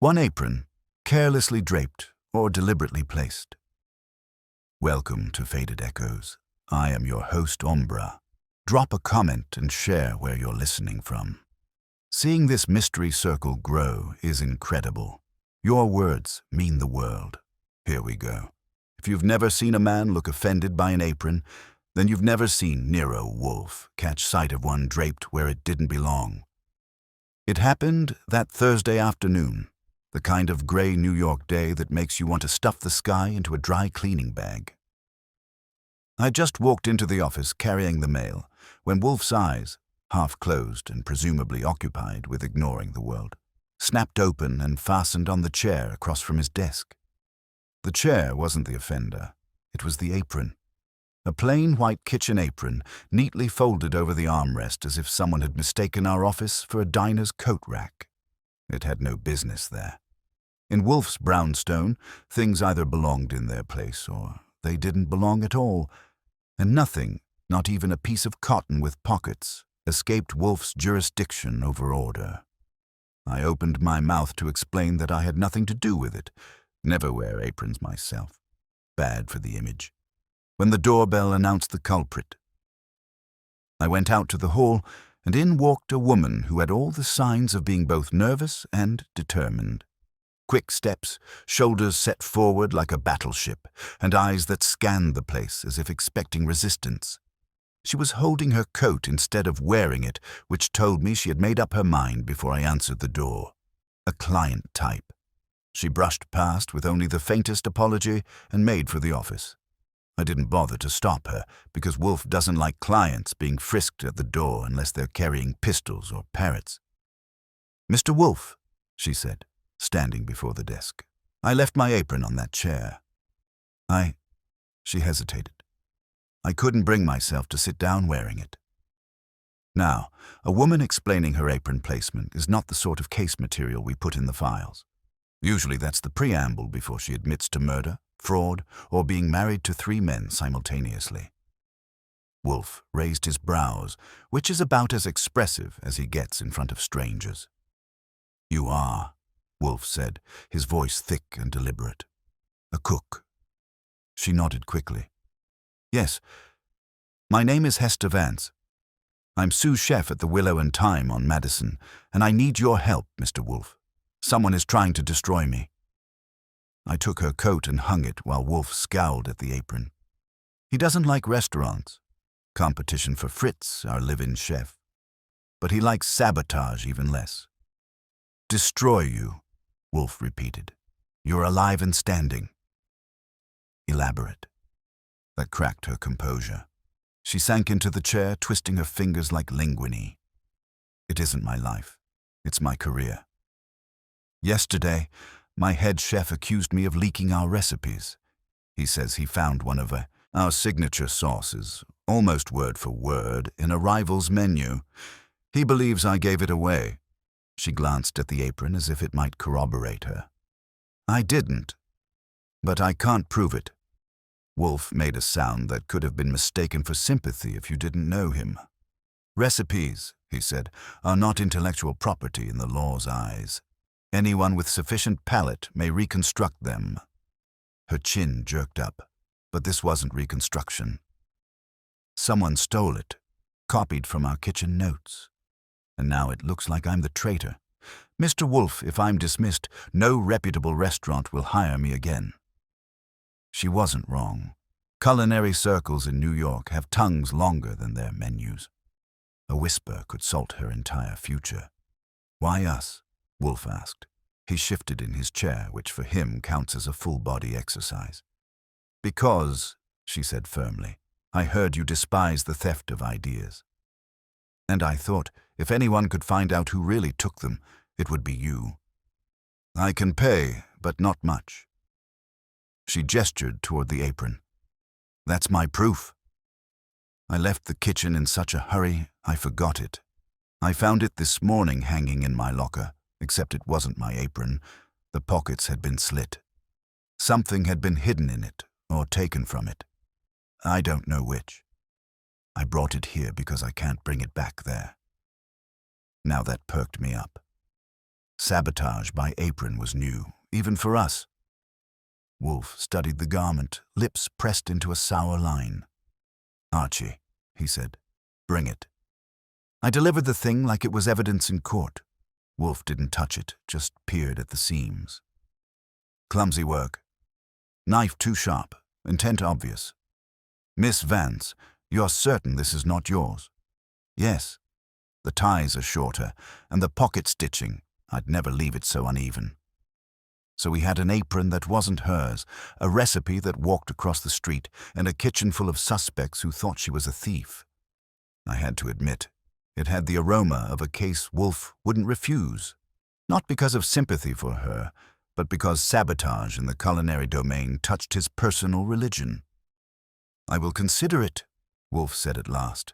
One apron, carelessly draped or deliberately placed. Welcome to Faded Echoes. I am your host, Ombra. Drop a comment and share where you're listening from. Seeing this mystery circle grow is incredible. Your words mean the world. Here we go. If you've never seen a man look offended by an apron, then you've never seen Nero Wolfe catch sight of one draped where it didn't belong. It happened that Thursday afternoon, the kind of gray New York day that makes you want to stuff the sky into a dry cleaning bag. I just walked into the office carrying the mail when Wolfe's eyes, half closed and presumably occupied with ignoring the world, snapped open and fastened on the chair across from his desk. The chair wasn't the offender. It was the apron. A plain white kitchen apron, neatly folded over the armrest as if someone had mistaken our office for a diner's coat rack. It had no business there. In Wolfe's brownstone, things either belonged in their place or they didn't belong at all, and nothing, not even a piece of cotton with pockets, escaped Wolfe's jurisdiction over order. I opened my mouth to explain that I had nothing to do with it. Never wear aprons myself. Bad for the image. When the doorbell announced the culprit, I went out to the hall, and in walked a woman who had all the signs of being both nervous and determined. Quick steps, shoulders set forward like a battleship, and eyes that scanned the place as if expecting resistance. She was holding her coat instead of wearing it, which told me she had made up her mind before I answered the door. A client type. She brushed past with only the faintest apology and made for the office. I didn't bother to stop her, because Wolfe doesn't like clients being frisked at the door unless they're carrying pistols or parrots. "Mr. Wolfe," she said, standing before the desk. "I left my apron on that chair." She hesitated. I couldn't bring myself to sit down wearing it. Now, a woman explaining her apron placement is not the sort of case material we put in the files. Usually that's the preamble before she admits to murder, fraud, or being married to 3 men simultaneously. Wolfe raised his brows, which is about as expressive as he gets in front of strangers. "You are," Wolfe said, his voice thick and deliberate. "A cook." She nodded quickly. "Yes. My name is Hester Vance. I'm sous chef at the Willow and Thyme on Madison, and I need your help, Mr. Wolfe. Someone is trying to destroy me." I took her coat and hung it while Wolfe scowled at the apron. He doesn't like restaurants. Competition for Fritz, our live-in chef. But he likes sabotage even less. "Destroy you," Wolfe repeated. "You're alive and standing." Elaborate. That cracked her composure. She sank into the chair, twisting her fingers like linguine. "It isn't my life. It's my career. Yesterday, my head chef accused me of leaking our recipes. He says he found one of our signature sauces, almost word for word, in a rival's menu. He believes I gave it away." She glanced at the apron as if it might corroborate her. "I didn't, but I can't prove it." Wolfe made a sound that could have been mistaken for sympathy if you didn't know him. "Recipes," he said, "are not intellectual property in the law's eyes. Anyone with sufficient palate may reconstruct them." Her chin jerked up, but this wasn't reconstruction. "Someone stole it, copied from our kitchen notes. And now it looks like I'm the traitor. Mr. Wolfe, if I'm dismissed, no reputable restaurant will hire me again." She wasn't wrong. Culinary circles in New York have tongues longer than their menus. A whisper could salt her entire future. "Why us?" Wolfe asked. He shifted in his chair, which for him counts as a full-body exercise. "Because," she said firmly, "I heard you despise the theft of ideas. And I thought, if anyone could find out who really took them, it would be you. I can pay, but not much." She gestured toward the apron. "That's my proof. I left the kitchen in such a hurry, I forgot it. I found it this morning hanging in my locker, except it wasn't my apron. The pockets had been slit. Something had been hidden in it, or taken from it. I don't know which. I brought it here because I can't bring it back there." Now that perked me up. Sabotage by Apron was new, even for us. Wolfe studied the garment, lips pressed into a sour line. "Archie," he said, "bring it." I delivered the thing like it was evidence in court. Wolfe didn't touch it, just peered at the seams. "Clumsy work. Knife too sharp, intent obvious. Miss Vance, you're certain this is not yours?" "Yes. The ties are shorter, and the pocket stitching, I'd never leave it so uneven." So we had an apron that wasn't hers, a recipe that walked across the street, and a kitchen full of suspects who thought she was a thief. I had to admit, it had the aroma of a case Wolfe wouldn't refuse, not because of sympathy for her, but because sabotage in the culinary domain touched his personal religion. "I will consider it," Wolfe said at last.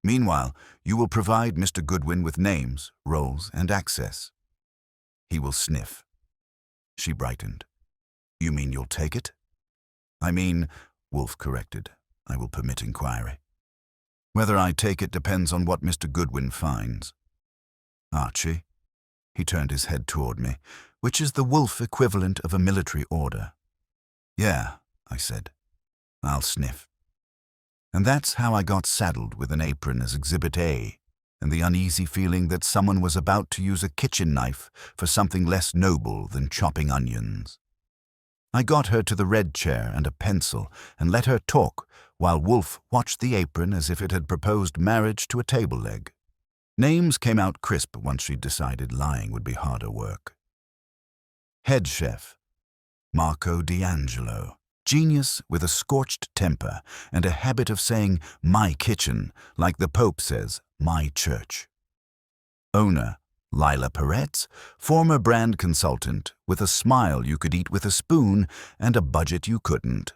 "Meanwhile, you will provide Mr. Goodwin with names, roles, and access." "He will sniff." She brightened. "You mean you'll take it?" "I mean," Wolfe corrected, "I will permit inquiry. Whether I take it depends on what Mr. Goodwin finds." "Archie," he turned his head toward me, "which is the Wolfe equivalent of a military order." "Yeah," I said, "I'll sniff." And that's how I got saddled with an apron as Exhibit A, and the uneasy feeling that someone was about to use a kitchen knife for something less noble than chopping onions. I got her to the red chair and a pencil and let her talk while Wolfe watched the apron as if it had proposed marriage to a table leg. Names came out crisp once she'd decided lying would be harder work. Head chef, Marco D'Angelo. Genius with a scorched temper and a habit of saying, "my kitchen," like the Pope says, "my church." Owner, Lila Peretz, former brand consultant, with a smile you could eat with a spoon and a budget you couldn't.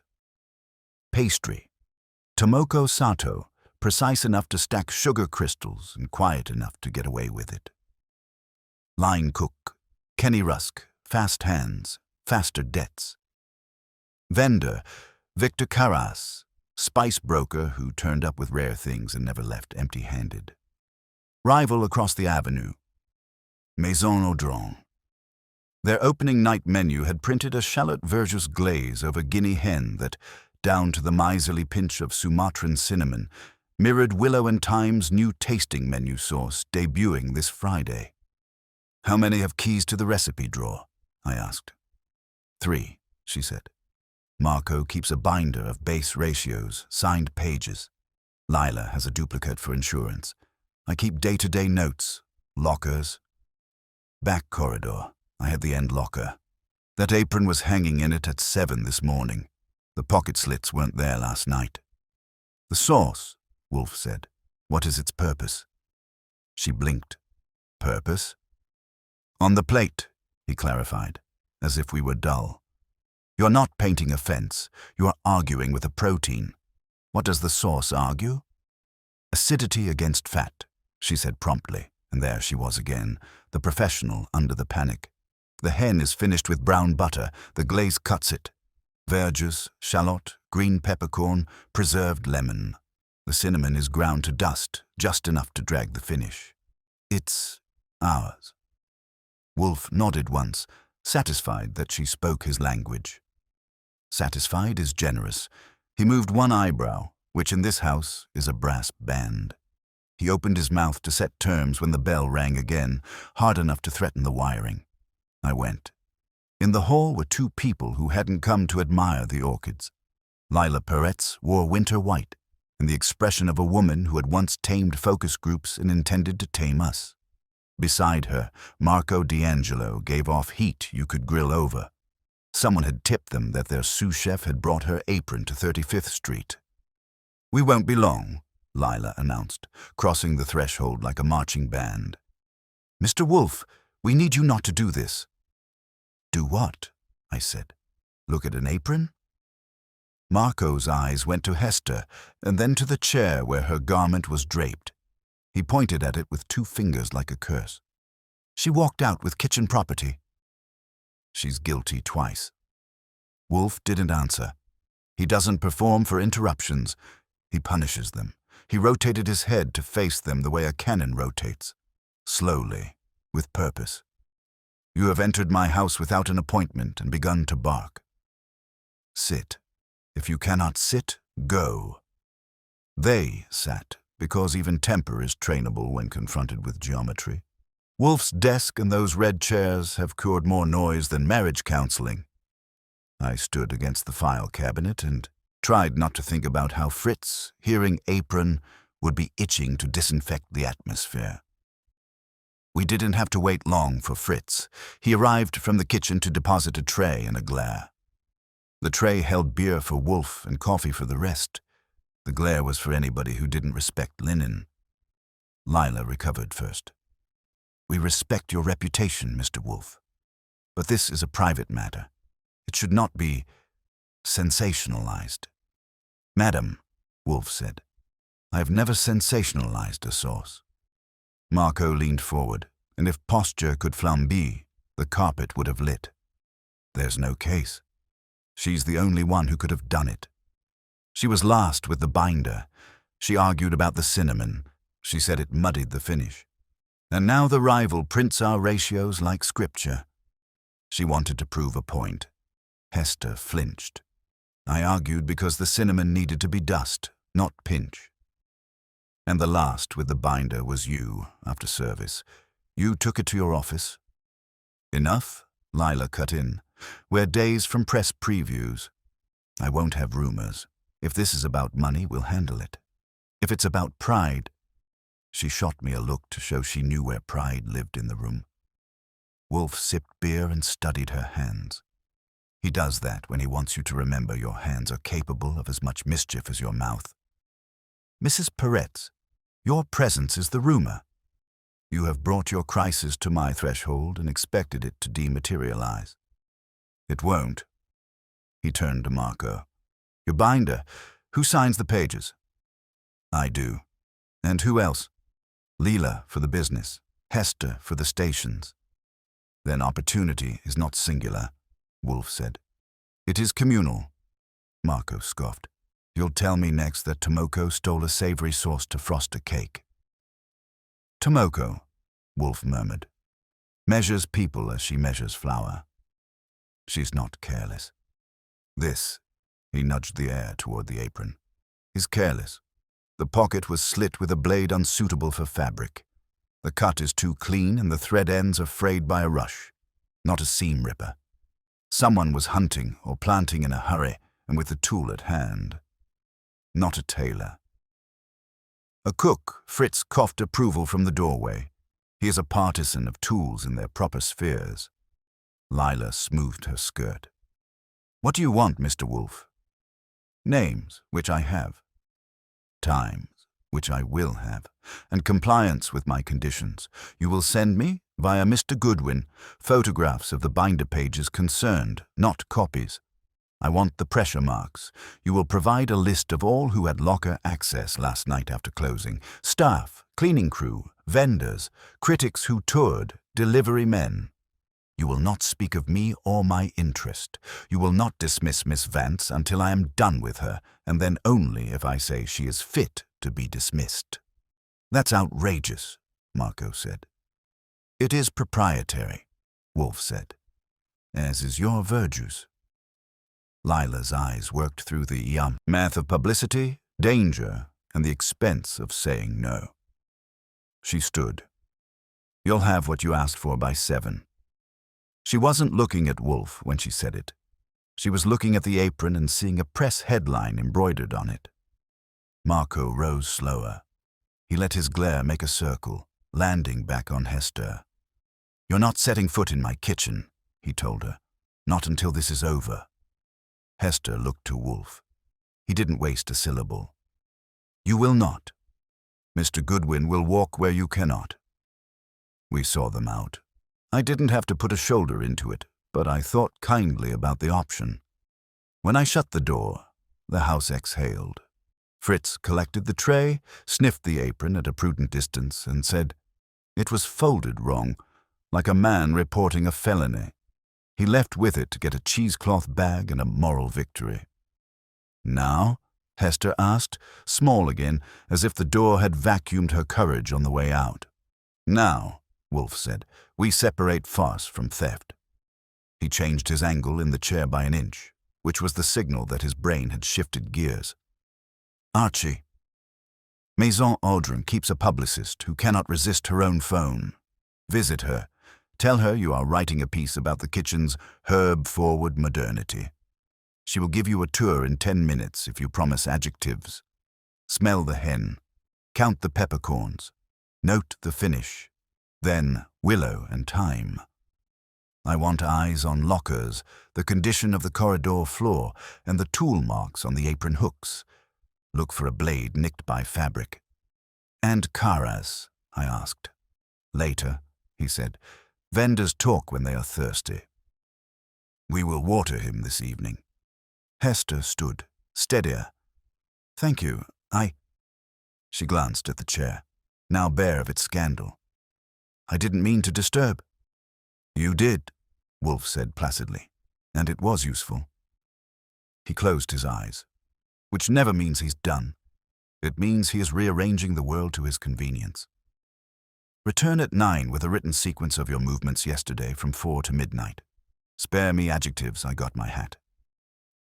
Pastry, Tomoko Sato, precise enough to stack sugar crystals and quiet enough to get away with it. Line cook, Kenny Rusk, fast hands, faster debts. Vendor, Victor Carras, spice broker who turned up with rare things and never left empty-handed. Rival across the avenue, Maison Audron. Their opening night menu had printed a shallot verjuice glaze over guinea hen that, down to the miserly pinch of Sumatran cinnamon, mirrored Willow and Thyme's new tasting menu sauce debuting this Friday. "How many have keys to the recipe drawer?" I asked. "3, she said. Marco keeps a binder of base ratios, signed pages. Lila has a duplicate for insurance. I keep day-to-day notes, lockers. Back corridor, I had the end locker. That apron was hanging in it at 7 this morning. The pocket slits weren't there last night." "The sauce," Wolfe said. "What is its purpose?" She blinked. "Purpose?" "On the plate," he clarified, as if we were dull. "You're not painting a fence, you're arguing with a protein. What does the sauce argue?" "Acidity against fat," she said promptly, and there she was again, the professional under the panic. "The hen is finished with brown butter, the glaze cuts it. Verjuice, shallot, green peppercorn, preserved lemon. The cinnamon is ground to dust, just enough to drag the finish. It's ours." Wolfe nodded once, satisfied that she spoke his language. Satisfied is generous. He moved one eyebrow, which in this house is a brass band. He opened his mouth to set terms when the bell rang again, hard enough to threaten the wiring. I went. In the hall were 2 people who hadn't come to admire the orchids. Lila Peretz wore winter white, and the expression of a woman who had once tamed focus groups and intended to tame us. Beside her, Marco D'Angelo gave off heat you could grill over. Someone had tipped them that their sous chef had brought her apron to 35th Street. "We won't be long," Lila announced, crossing the threshold like a marching band. "Mr. Wolfe, we need you not to do this." "Do what?" I said. "Look at an apron?" Marco's eyes went to Hester and then to the chair where her garment was draped. He pointed at it with 2 fingers like a curse. "She walked out with kitchen property." "She's guilty twice." Wolfe didn't answer. He doesn't perform for interruptions. He punishes them. He rotated his head to face them the way a cannon rotates. Slowly, with purpose. You have entered my house without an appointment and begun to bark. Sit. If you cannot sit, go. They sat, because even temper is trainable when confronted with geometry. Wolfe's desk and those red chairs have cured more noise than marriage counseling. I stood against the file cabinet and tried not to think about how Fritz, hearing Apron, would be itching to disinfect the atmosphere. We didn't have to wait long for Fritz. He arrived from the kitchen to deposit a tray and a glare. The tray held beer for Wolfe and coffee for the rest. The glare was for anybody who didn't respect linen. Lila recovered first. We respect your reputation, Mr. Wolfe. But this is a private matter. It should not be sensationalized. Madam, Wolfe said, I have never sensationalized a source. Marco leaned forward, and if posture could flambe, the carpet would have lit. There's no case. She's the only one who could have done it. She was last with the binder. She argued about the cinnamon. She said it muddied the finish. And now the rival prints our ratios like scripture. She wanted to prove a point. Hester flinched. I argued because the cinnamon needed to be dust, not pinch. And the last with the binder was you, after service. You took it to your office. Enough, Lila cut in. We're days from press previews. I won't have rumors. If this is about money, we'll handle it. If it's about pride... She shot me a look to show she knew where pride lived in the room. Wolfe sipped beer and studied her hands. He does that when he wants you to remember your hands are capable of as much mischief as your mouth. Mrs. Peretz, your presence is the rumor. You have brought your crisis to my threshold and expected it to dematerialize. It won't. He turned to Marco. Your binder. Who signs the pages? I do. And who else? Lila for the business, Hester for the stations. Then opportunity is not singular, Wolfe said. It is communal. Marco scoffed. You'll tell me next that Tomoko stole a savory sauce to frost a cake. Tomoko, Wolfe murmured, measures people as she measures flour. She's not careless. This, he nudged the air toward the apron, is careless. The pocket was slit with a blade unsuitable for fabric. The cut is too clean and the thread ends are frayed by a rush. Not a seam ripper. Someone was hunting or planting in a hurry and with the tool at hand. Not a tailor. A cook, Fritz coughed approval from the doorway. He is a partisan of tools in their proper spheres. Lila smoothed her skirt. What do you want, Mr. Wolfe? Names, which I have. Times, which I will have, and compliance with my conditions. You will send me, via Mr. Goodwin, photographs of the binder pages concerned, not copies. I want the pressure marks. You will provide a list of all who had locker access last night after closing. Staff, cleaning crew, vendors, critics who toured, delivery men. You will not speak of me or my interest. You will not dismiss Miss Vance until I am done with her, and then only if I say she is fit to be dismissed. That's outrageous, Marco said. It is proprietary, Wolfe said, as is your verjuice. Lila's eyes worked through the math of publicity, danger, and the expense of saying no. She stood. You'll have what you asked for by 7. She wasn't looking at Wolfe when she said it. She was looking at the apron and seeing a press headline embroidered on it. Marco rose slower. He let his glare make a circle, landing back on Hester. You're not setting foot in my kitchen, he told her. Not until this is over. Hester looked to Wolfe. He didn't waste a syllable. You will not. Mr. Goodwin will walk where you cannot. We saw them out. I didn't have to put a shoulder into it, but I thought kindly about the option. When I shut the door, the house exhaled. Fritz collected the tray, sniffed the apron at a prudent distance, and said, It was folded wrong, like a man reporting a felony. He left with it to get a cheesecloth bag and a moral victory. Now? Hester asked, small again, as if the door had vacuumed her courage on the way out. Now, Wolfe said, We separate farce from theft. He changed his angle in the chair by an inch, which was the signal that his brain had shifted gears. Archie. Maison Audran keeps a publicist who cannot resist her own phone. Visit her. Tell her you are writing a piece about the kitchen's herb-forward modernity. She will give you a tour in 10 minutes if you promise adjectives. Smell the hen. Count the peppercorns. Note the finish. Then willow and thyme. I want eyes on lockers, the condition of the corridor floor, and the tool marks on the apron hooks. Look for a blade nicked by fabric. And Karas, I asked. Later, he said. Vendors talk when they are thirsty. We will water him this evening. Hester stood, steadier. Thank you, She glanced at the chair, now bare of its scandal. I didn't mean to disturb. You did, Wolfe said placidly, and it was useful. He closed his eyes, which never means he's done. It means he is rearranging the world to his convenience. Return at 9 with a written sequence of your movements yesterday from 4 to midnight. Spare me adjectives, I got my hat.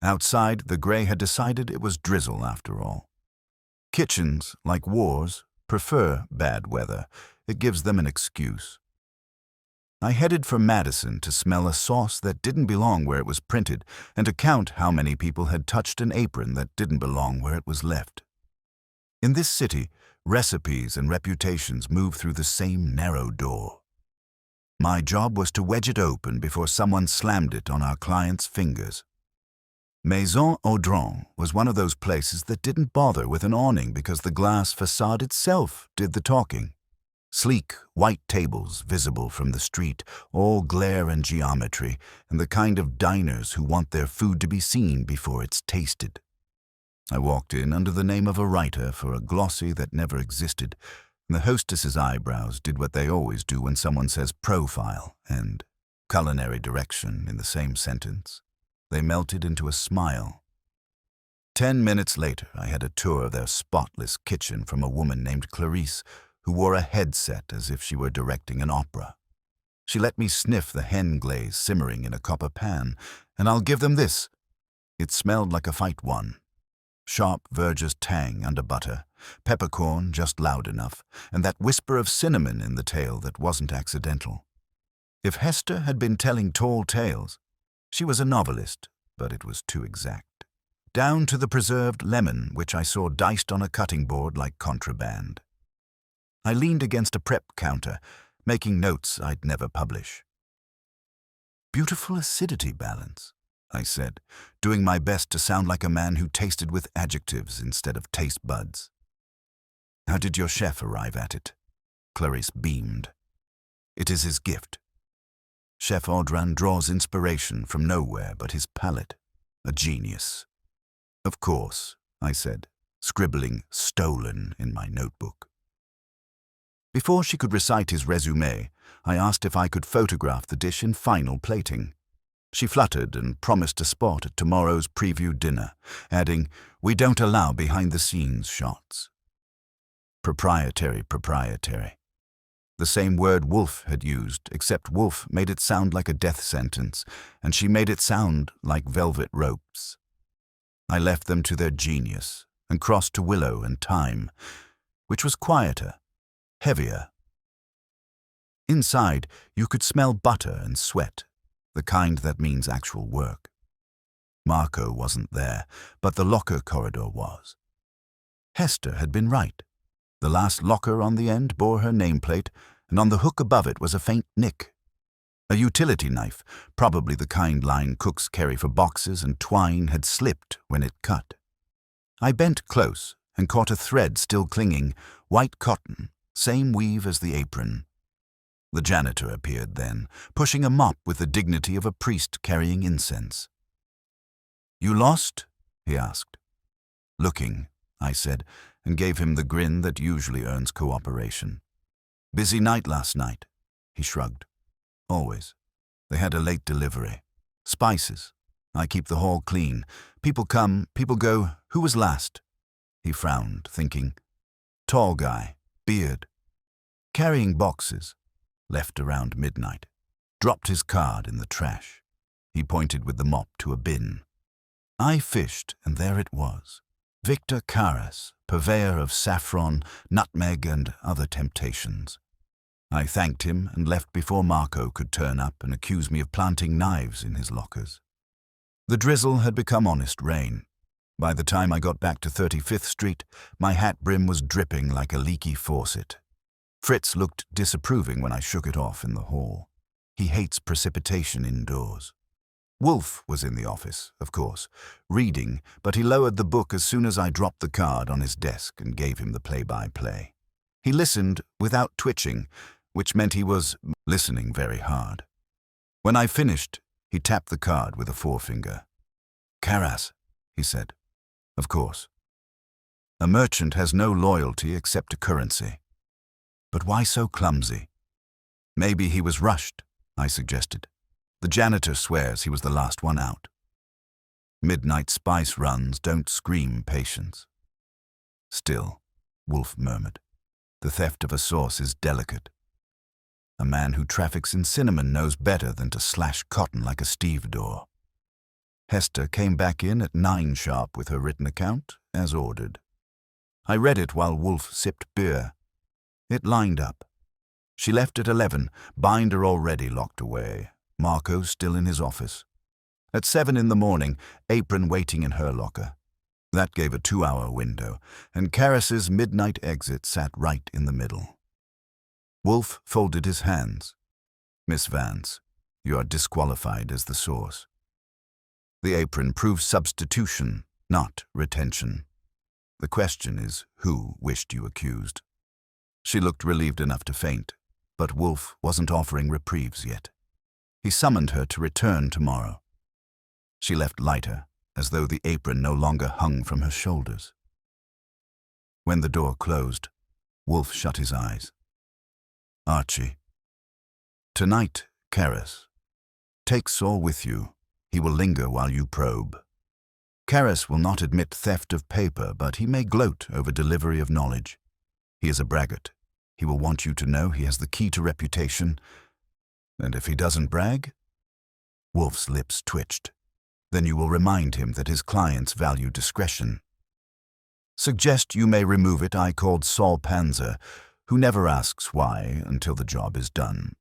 Outside, the grey had decided it was drizzle after all. Kitchens, like wars, prefer bad weather. It gives them an excuse. I headed for Madison to smell a sauce that didn't belong where it was printed and to count how many people had touched an apron that didn't belong where it was left. In this city, recipes and reputations move through the same narrow door. My job was to wedge it open before someone slammed it on our client's fingers. Maison Audran was one of those places that didn't bother with an awning because the glass facade itself did the talking. Sleek, white tables visible from the street, all glare and geometry, and the kind of diners who want their food to be seen before it's tasted. I walked in under the name of a writer for a glossy that never existed, and the hostess's eyebrows did what they always do when someone says profile and culinary direction in the same sentence. They melted into a smile. 10 minutes later, I had a tour of their spotless kitchen from a woman named Clarice, who wore a headset as if she were directing an opera. She let me sniff the hen glaze simmering in a copper pan, and I'll give them this. It smelled like a fight won. Sharp verger's tang under butter, peppercorn just loud enough, and that whisper of cinnamon in the tail that wasn't accidental. If Hester had been telling tall tales, she was a novelist, but it was too exact. Down to the preserved lemon, which I saw diced on a cutting board like contraband. I leaned against a prep counter, making notes I'd never publish. Beautiful acidity balance, I said, doing my best to sound like a man who tasted with adjectives instead of taste buds. How did your chef arrive at it? Clarice beamed. It is his gift. Chef Audran draws inspiration from nowhere but his palate. A genius. Of course, I said, scribbling stolen in my notebook. Before she could recite his resume, I asked if I could photograph the dish in final plating. She fluttered and promised a spot at tomorrow's preview dinner, adding, "We don't allow behind-the-scenes shots." Proprietary. The same word Wolfe had used, except Wolfe made it sound like a death sentence, and she made it sound like velvet ropes. I left them to their genius and crossed to willow and thyme, which was quieter, heavier. Inside, you could smell butter and sweat, the kind that means actual work. Marco wasn't there, but the locker corridor was. Hester had been right. The last locker on the end bore her nameplate, and on the hook above it was a faint nick. A utility knife, probably the kind line cooks carry for boxes and twine, had slipped when it cut. I bent close and caught a thread still clinging, white cotton, same weave as the apron. The janitor appeared then, pushing a mop with the dignity of a priest carrying incense. "You lost?" he asked. "Looking," I said, and gave him the grin that usually earns cooperation. "Busy night last night," he shrugged. "Always. They had a late delivery. Spices. I keep the hall clean. People come, people go. Who was last?" He frowned, thinking. "Tall guy, beard. Carrying boxes. left around midnight, dropped his card in the trash. He pointed with the mop to a bin. I fished, and there it was. Victor Caras, purveyor of saffron, nutmeg, and other temptations. I thanked him and left before Marco could turn up and accuse me of planting knives in his lockers. The drizzle had become honest rain. By the time I got back to 35th Street, my hat brim was dripping like a leaky faucet. Fritz looked disapproving when I shook it off in the hall. He hates precipitation indoors. Wolfe was in the office, of course, reading, but he lowered the book as soon as I dropped the card on his desk and gave him the play-by-play. He listened without twitching, which meant he was listening very hard. When I finished, he tapped the card with a forefinger. "Caras," he said. "Of course. A merchant has no loyalty except to currency. But why so clumsy?" "Maybe he was rushed," I suggested. "The janitor swears he was the last one out." "Midnight spice runs don't scream patience." "Still," Wolfe murmured, "the theft of a sauce is delicate. A man who traffics in cinnamon knows better than to slash cotton like a stevedore." Hester came back in at 9 sharp with her written account, as ordered. I read it while Wolfe sipped beer. It lined up. She left at 11, binder already locked away, Marco still in his office. At 7 in the morning, Apron waiting in her locker. That gave a 2-hour window, and Caras's midnight exit sat right in the middle. Wolfe folded his hands. "Miss Vance, you are disqualified as the source." The Apron proves substitution, not retention. The question is, who wished you accused? She looked relieved enough to faint, but Wolfe wasn't offering reprieves yet. He summoned her to return tomorrow. She left lighter, as though the apron no longer hung from her shoulders. When the door closed, Wolfe shut his eyes. "Archie. Tonight, Caras. Take Saul with you. He will linger while you probe. Caras will not admit theft of paper, but he may gloat over delivery of knowledge. He is a braggart. He will want you to know he has the key to reputation. And if he doesn't brag?" Wolfe's lips twitched. "Then you will remind him that his clients value discretion. Suggest you may remove it I called Saul Panzer, who never asks why until the job is done."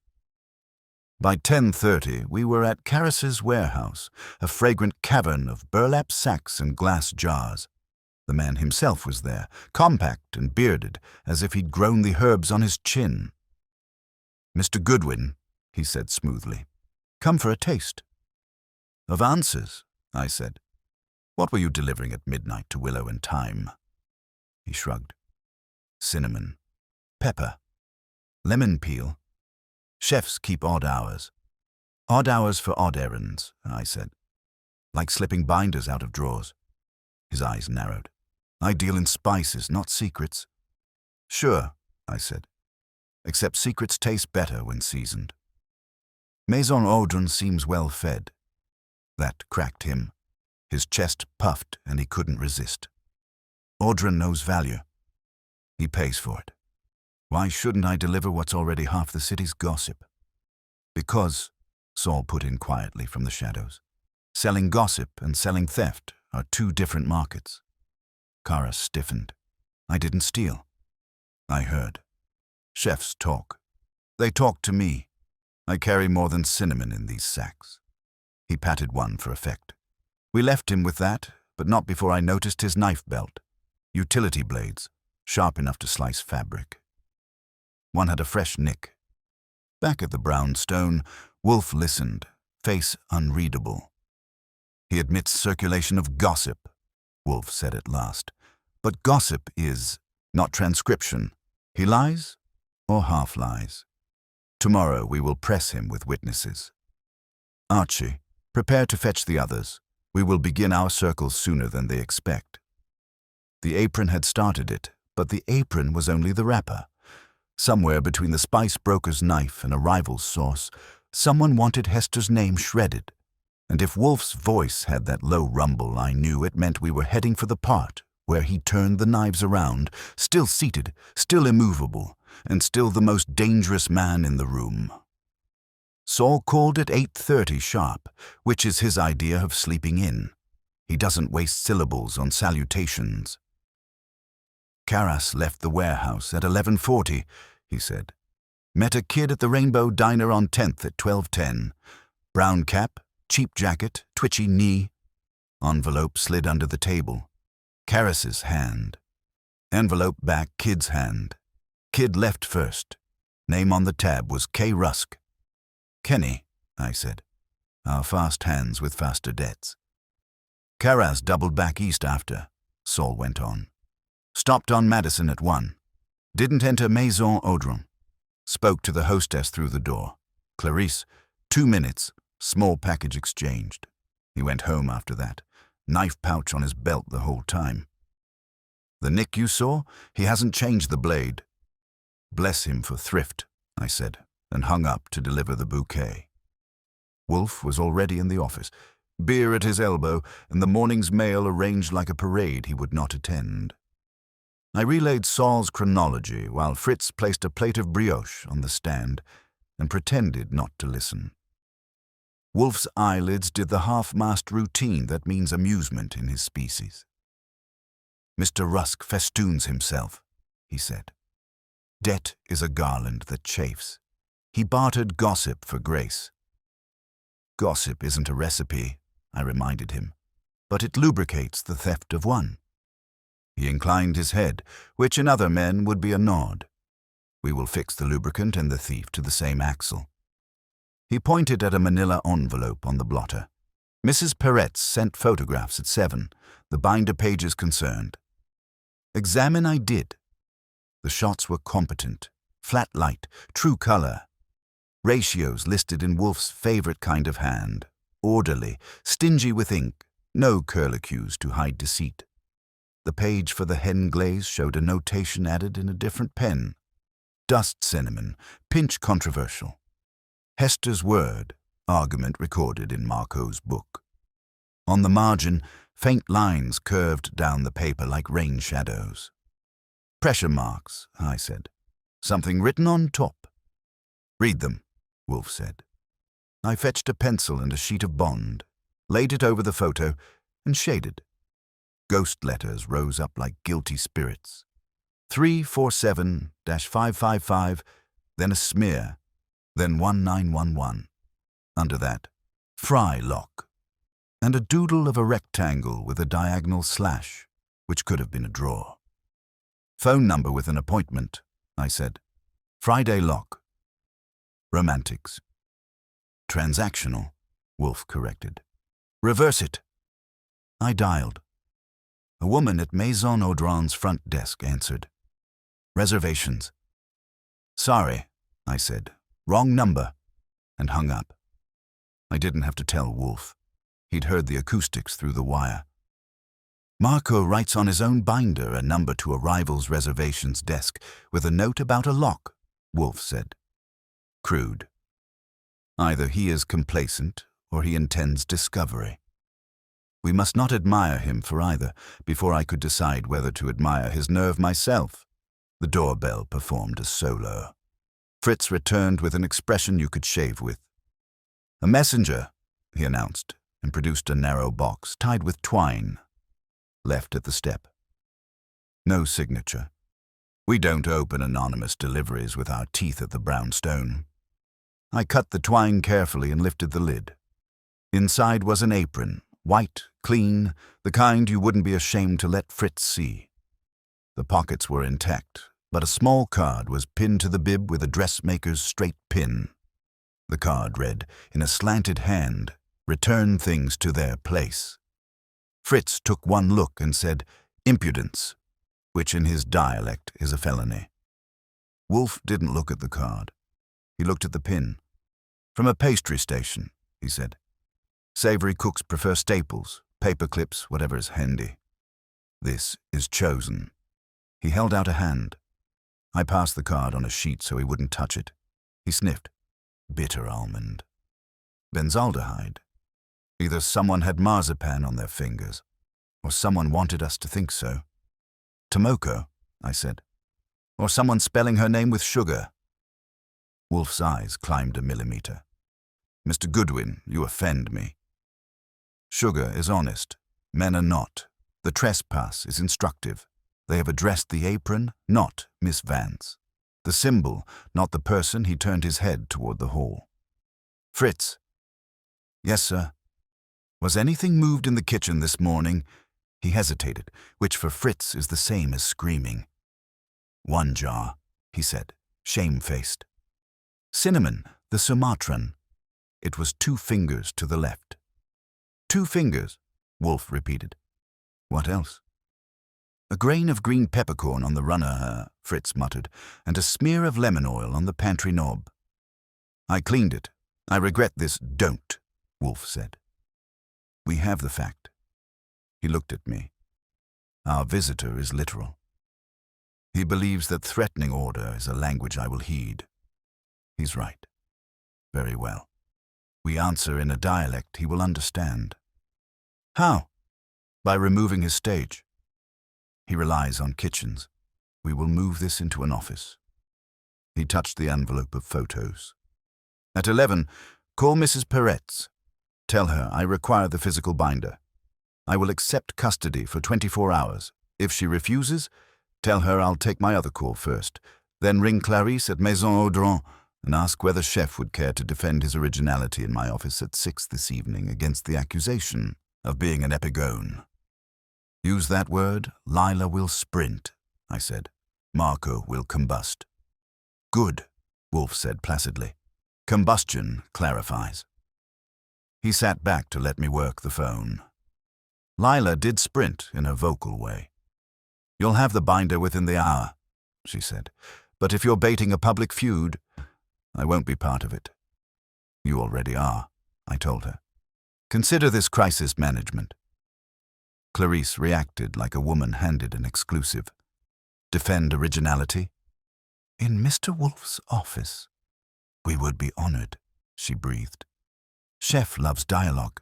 By 10:30, we were at Caras's warehouse, a fragrant cavern of burlap sacks and glass jars. The man himself was there, compact and bearded, as if he'd grown the herbs on his chin. "Mr. Goodwin," he said smoothly, "come for a taste." "Of answers," I said. "What were you delivering at midnight to Willow and Thyme?" He shrugged. "Cinnamon. Pepper. Lemon peel. Chefs keep odd hours." "Odd hours for odd errands," I said. "Like slipping binders out of drawers." His eyes narrowed. "I deal in spices, not secrets." "Sure," I said. "Except secrets taste better when seasoned." Maison Audran seems well fed. That cracked him. His chest puffed and he couldn't resist. Audran knows value. He pays for it. Why shouldn't I deliver what's already half the city's gossip? "Because," Saul put in quietly from the shadows, "selling gossip and selling theft are 2 different markets." Kara stiffened. "I didn't steal." "I heard. Chefs talk. They talk to me. I carry more than cinnamon in these sacks." He patted one for effect. We left him with that, but not before I noticed his knife belt. Utility blades, sharp enough to slice fabric. One had a fresh nick. Back at the brownstone, Wolfe listened, face unreadable. "He admits circulation of gossip," Wolfe said at last. "But gossip is not transcription. He lies or half lies. Tomorrow we will press him with witnesses. Archie, prepare to fetch the others. We will begin our circle sooner than they expect." The Apron had started it, but the apron was only the wrapper. Somewhere between the spice broker's knife and a rival's sauce, someone wanted Hester's name shredded. And if Wolfe's voice had that low rumble, I knew it meant we were heading for the part where he turned the knives around, still seated, still immovable, and still the most dangerous man in the room. Saul called at 8:30 sharp, which is his idea of sleeping in. He doesn't waste syllables on salutations. Karras left the warehouse at 11:40, he said. Met a kid at the Rainbow Diner on 10th at 12:10. Brown cap, cheap jacket, twitchy knee. Envelope slid under the table. Karras's hand. Envelope back, kid's hand. Kid left first. Name on the tab was K. Rusk. Kenny, I said. Our fast hands with faster debts. Karras doubled back east after, Saul went on. Stopped on Madison at 1. Didn't enter Maison Audron. Spoke to the hostess through the door. Clarice, 2 minutes, small package exchanged. He went home after that, knife pouch on his belt the whole time. The nick you saw, he hasn't changed the blade. Bless him for thrift, I said, and hung up to deliver the bouquet. Wolfe was already in the office, beer at his elbow, and the morning's mail arranged like a parade he would not attend. I relayed Saul's chronology while Fritz placed a plate of brioche on the stand and pretended not to listen. Wolfe's eyelids did the half-mast routine that means amusement in his species. Mr. Rusk festoons himself, he said. Debt is a garland that chafes. He bartered gossip for grace. Gossip isn't a recipe, I reminded him, but it lubricates the theft of one. He inclined his head, which in other men would be a nod. We will fix the lubricant and the thief to the same axle. He pointed at a manila envelope on the blotter. Mrs. Peretz sent photographs at 7, the binder pages concerned. Examine I did. The shots were competent, flat light, true color. Ratios listed in Wolfe's favorite kind of hand, orderly, stingy with ink, no curlicues to hide deceit. The page for the hen glaze showed a notation added in a different pen. Dust cinnamon, pinch controversial. Hester's word, argument recorded in Marco's book. On the margin, faint lines curved down the paper like rain shadows. Pressure marks, I said. Something written on top. Read them, Wolfe said. I fetched a pencil and a sheet of bond, laid it over the photo, and shaded. Ghost letters rose up like guilty spirits. 347-555, then a smear, then 1911. Under that, Fry lock, and a doodle of a rectangle with a diagonal slash, which could have been a drawer. Phone number with an appointment, I said. Friday lock. Romantics. Transactional, Wolfe corrected. Reverse it. I dialed. A woman at Maison Audron's front desk answered. Reservations. Sorry, I said. Wrong number, and hung up. I didn't have to tell Wolfe. He'd heard the acoustics through the wire. Marco writes on his own binder a number to a rival's reservations desk with a note about a lock, Wolfe said. Crude. Either he is complacent or he intends discovery. We must not admire him for either before I could decide whether to admire his nerve myself. The doorbell performed a solo. Fritz returned with an expression you could shave with. A messenger, he announced, and produced a narrow box tied with twine. Left at the step. No signature. We don't open anonymous deliveries with our teeth at the brownstone. I cut the twine carefully and lifted the lid. Inside was an apron, white, clean, the kind you wouldn't be ashamed to let Fritz see. The pockets were intact, but a small card was pinned to the bib with a dressmaker's straight pin. The card read, in a slanted hand, "Return things to their place." Fritz took one look and said, "Impudence," which in his dialect is a felony. Wolfe didn't look at the card. He looked at the pin. "From a pastry station," he said. "Savory cooks prefer staples, paper clips, whatever's handy. This is chosen." He held out a hand. I passed the card on a sheet so he wouldn't touch it. He sniffed. Bitter almond. Benzaldehyde. Either someone had marzipan on their fingers, or someone wanted us to think so. Tomoko, I said. Or someone spelling her name with sugar. Wolfe's eyes climbed a millimeter. Mr. Goodwin, you offend me. Sugar is honest. Men are not. The trespass is instructive. They have addressed the apron, not Miss Vance. The symbol, not the person. He turned his head toward the hall. Fritz. Yes, sir. Was anything moved in the kitchen this morning? He hesitated, which for Fritz is the same as screaming. One jar, he said, shamefaced. Cinnamon, the Sumatran. It was 2 fingers to the left. 2 fingers, Wolfe repeated. What else? A grain of green peppercorn on the runner, Fritz muttered, and a smear of lemon oil on the pantry knob. I cleaned it. I regret this don't, Wolfe said. We have the fact. He looked at me. Our visitor is literal. He believes that threatening order is a language I will heed. He's right. Very well. We answer in a dialect he will understand. How? By removing his stage. He relies on kitchens. We will move this into an office. He touched the envelope of photos. At 11, call Mrs. Peretz. Tell her I require the physical binder. I will accept custody for 24 hours. If she refuses, tell her I'll take my other call first. Then ring Clarisse at Maison Audran and ask whether Chef would care to defend his originality in my office at 6 this evening against the accusation of being an epigone. Use that word, Lila will sprint, I said. Marco will combust. Good, Wolfe said placidly. Combustion clarifies. He sat back to let me work the phone. Lila did sprint in a vocal way. You'll have the binder within the hour, she said. But if you're baiting a public feud, I won't be part of it. You already are, I told her. Consider this crisis management. Clarisse reacted like a woman handed an exclusive. Defend originality? In Mr. Wolfe's office. We would be honored, she breathed. Chef loves dialogue.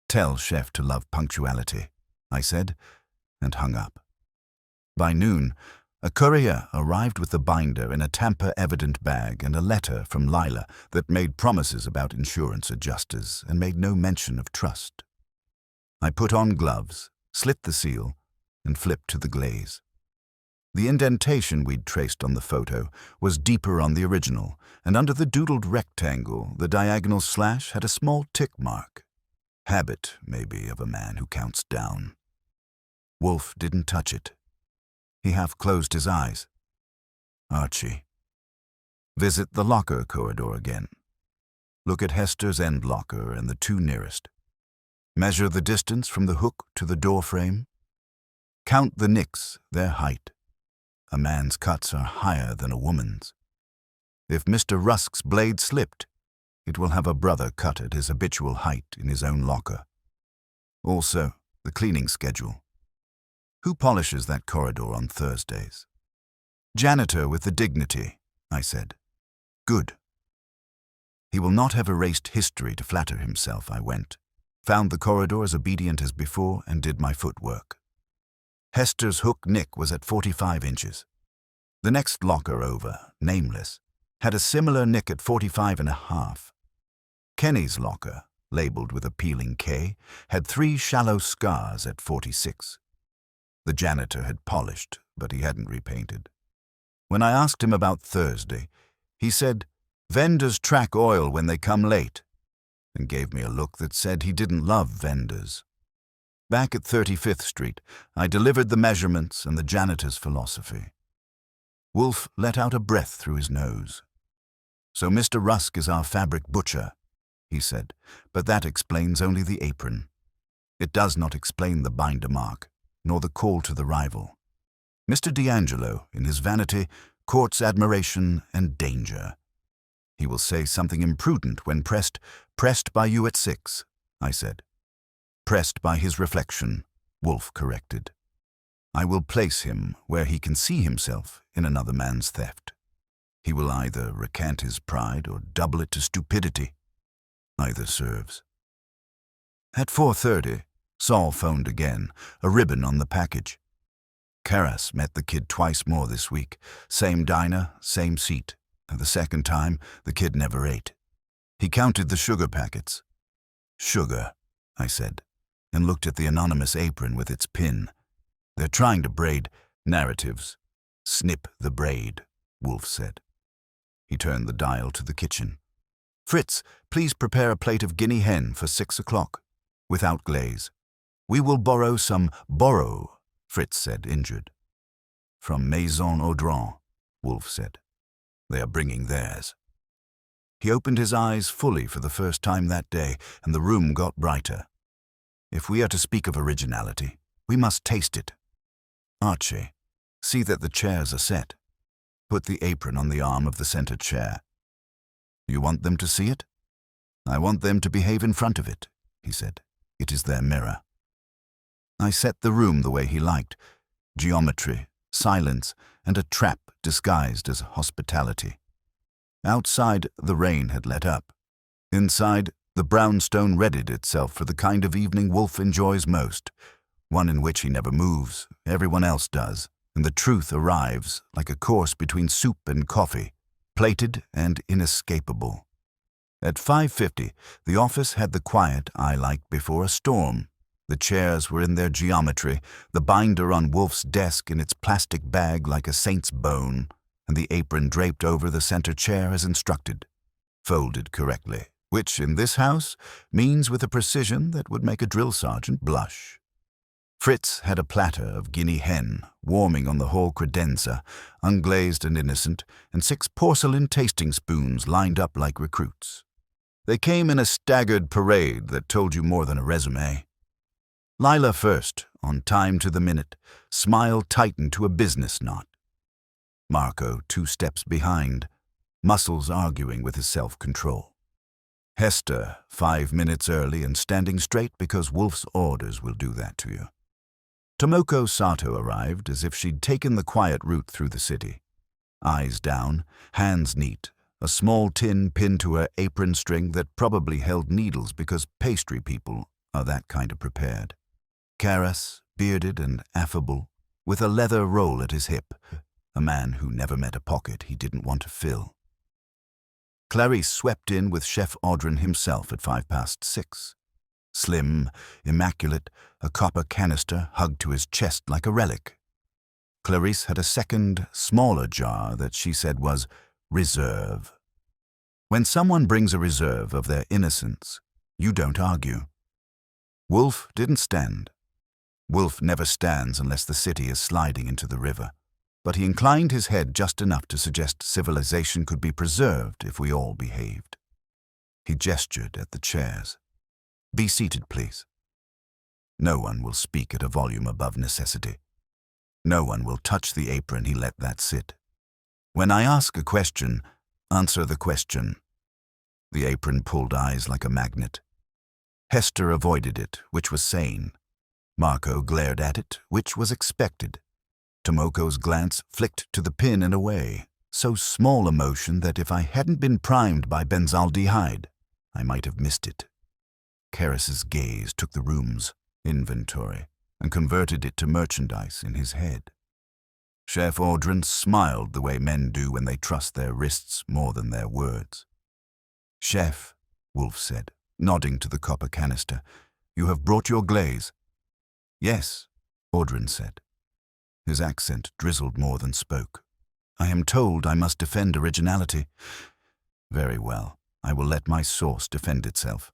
Tell Chef to love punctuality, I said, and hung up. By noon, a courier arrived with the binder in a tamper-evident bag and a letter from Lila that made promises about insurance adjusters and made no mention of trust. I put on gloves, slit the seal, and flipped to the glaze. The indentation we'd traced on the photo was deeper on the original, and under the doodled rectangle, the diagonal slash had a small tick mark. Habit, maybe, of a man who counts down. Wolfe didn't touch it. He half closed his eyes. Archie. Visit the locker corridor again. Look at Hester's end locker and the 2 nearest. Measure the distance from the hook to the door frame. Count the nicks, their height. A man's cuts are higher than a woman's. If Mr. Rusk's blade slipped, it will have a brother cut at his habitual height in his own locker. Also, the cleaning schedule. Who polishes that corridor on Thursdays? Janitor with the dignity, I said. Good. He will not have erased history to flatter himself, I went. Found the corridor as obedient as before and did my footwork. Hester's hook nick was at 45 inches. The next locker over, nameless, had a similar nick at 45.5. Kenny's locker, labeled with a peeling K, had 3 shallow scars at 46. The janitor had polished, but he hadn't repainted. When I asked him about Thursday, he said, vendors track oil when they come late, and gave me a look that said he didn't love vendors. Back at 35th Street, I delivered the measurements and the janitor's philosophy. Wolfe let out a breath through his nose. So Mr. Rusk is our fabric butcher, he said, but that explains only the apron. It does not explain the binder mark, nor the call to the rival. Mr. D'Angelo, in his vanity, courts admiration and danger. He will say something imprudent when pressed by you at 6, I said. Pressed by his reflection, Wolfe corrected. I will place him where he can see himself in another man's theft. He will either recant his pride or double it to stupidity. Either serves. At 4:30, Saul phoned again, a ribbon on the package. Karas met the kid twice more this week. Same diner, same seat. And the second time, the kid never ate. He counted the sugar packets. "Sugar," I said, and looked at the anonymous apron with its pin. "They're trying to braid narratives." "Snip the braid," Wolfe said. He turned the dial to the kitchen. "Fritz, please prepare a plate of guinea hen for 6 o'clock, without glaze." "We will borrow some." "Borrow," Fritz said, injured. "From Maison Audran," Wolfe said. "They are bringing theirs." He opened his eyes fully for the first time that day, and the room got brighter. "If we are to speak of originality, we must taste it. Archie, see that the chairs are set. Put the apron on the arm of the center chair." "You want them to see it?" "I want them to behave in front of it," he said. "It is their mirror." I set the room the way he liked. Geometry, silence, and a trap disguised as hospitality. Outside, the rain had let up. Inside, the brownstone readied itself for the kind of evening Wolfe enjoys most, one in which he never moves, everyone else does, and the truth arrives like a course between soup and coffee, plated and inescapable. At 5:50, the office had the quiet I liked before a storm. The chairs were in their geometry, the binder on Wolfe's desk in its plastic bag like a saint's bone, and the apron draped over the center chair as instructed, folded correctly, which in this house means with a precision that would make a drill sergeant blush. Fritz had a platter of guinea hen, warming on the hall credenza, unglazed and innocent, and 6 porcelain tasting spoons lined up like recruits. They came in a staggered parade that told you more than a resume. Lila first, on time to the minute, smile tightened to a business knot. Marco 2 steps behind, muscles arguing with his self-control. Hester 5 minutes early and standing straight because Wolfe's orders will do that to you. Tomoko Sato arrived as if she'd taken the quiet route through the city. Eyes down, hands neat, a small tin pinned to her apron string that probably held needles because pastry people are that kind of prepared. Karas, bearded and affable, with a leather roll at his hip, a man who never met a pocket he didn't want to fill. Clarice swept in with Chef Audran himself at 6:05. Slim, immaculate, a copper canister hugged to his chest like a relic. Clarice had a second, smaller jar that she said was reserve. When someone brings a reserve of their innocence, you don't argue. Wolfe didn't stand. Wolfe never stands unless the city is sliding into the river, but he inclined his head just enough to suggest civilization could be preserved if we all behaved. He gestured at the chairs. "Be seated, please." No one will speak at a volume above necessity. No one will touch the apron he let that sit. When I ask a question, answer the question. The apron pulled eyes like a magnet. Hester avoided it, which was sane. Marco glared at it, which was expected. Tomoko's glance flicked to the pin and away, so small a motion that if I hadn't been primed by benzaldehyde, I might have missed it. Karas's gaze took the room's inventory and converted it to merchandise in his head. Chef Audran smiled the way men do when they trust their wrists more than their words. "Chef," Wolfe said, nodding to the copper canister, "you have brought your glaze." "Yes," Audran said. His accent drizzled more than spoke. "I am told I must defend originality." "Very well, I will let my sauce defend itself."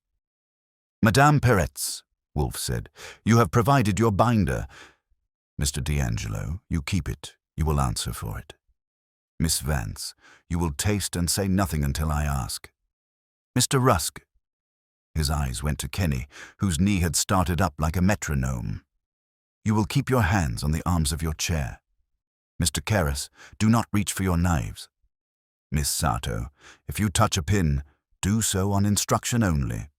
"Madame Peretz," Wolfe said, "you have provided your binder." "Mr. D'Angelo, you keep it. You will answer for it." "Miss Vance, you will taste and say nothing until I ask." "Mr. Rusk." His eyes went to Kenny, whose knee had started up like a metronome. "You will keep your hands on the arms of your chair. Mr. Karas, do not reach for your knives. Miss Sato, if you touch a pin, do so on instruction only."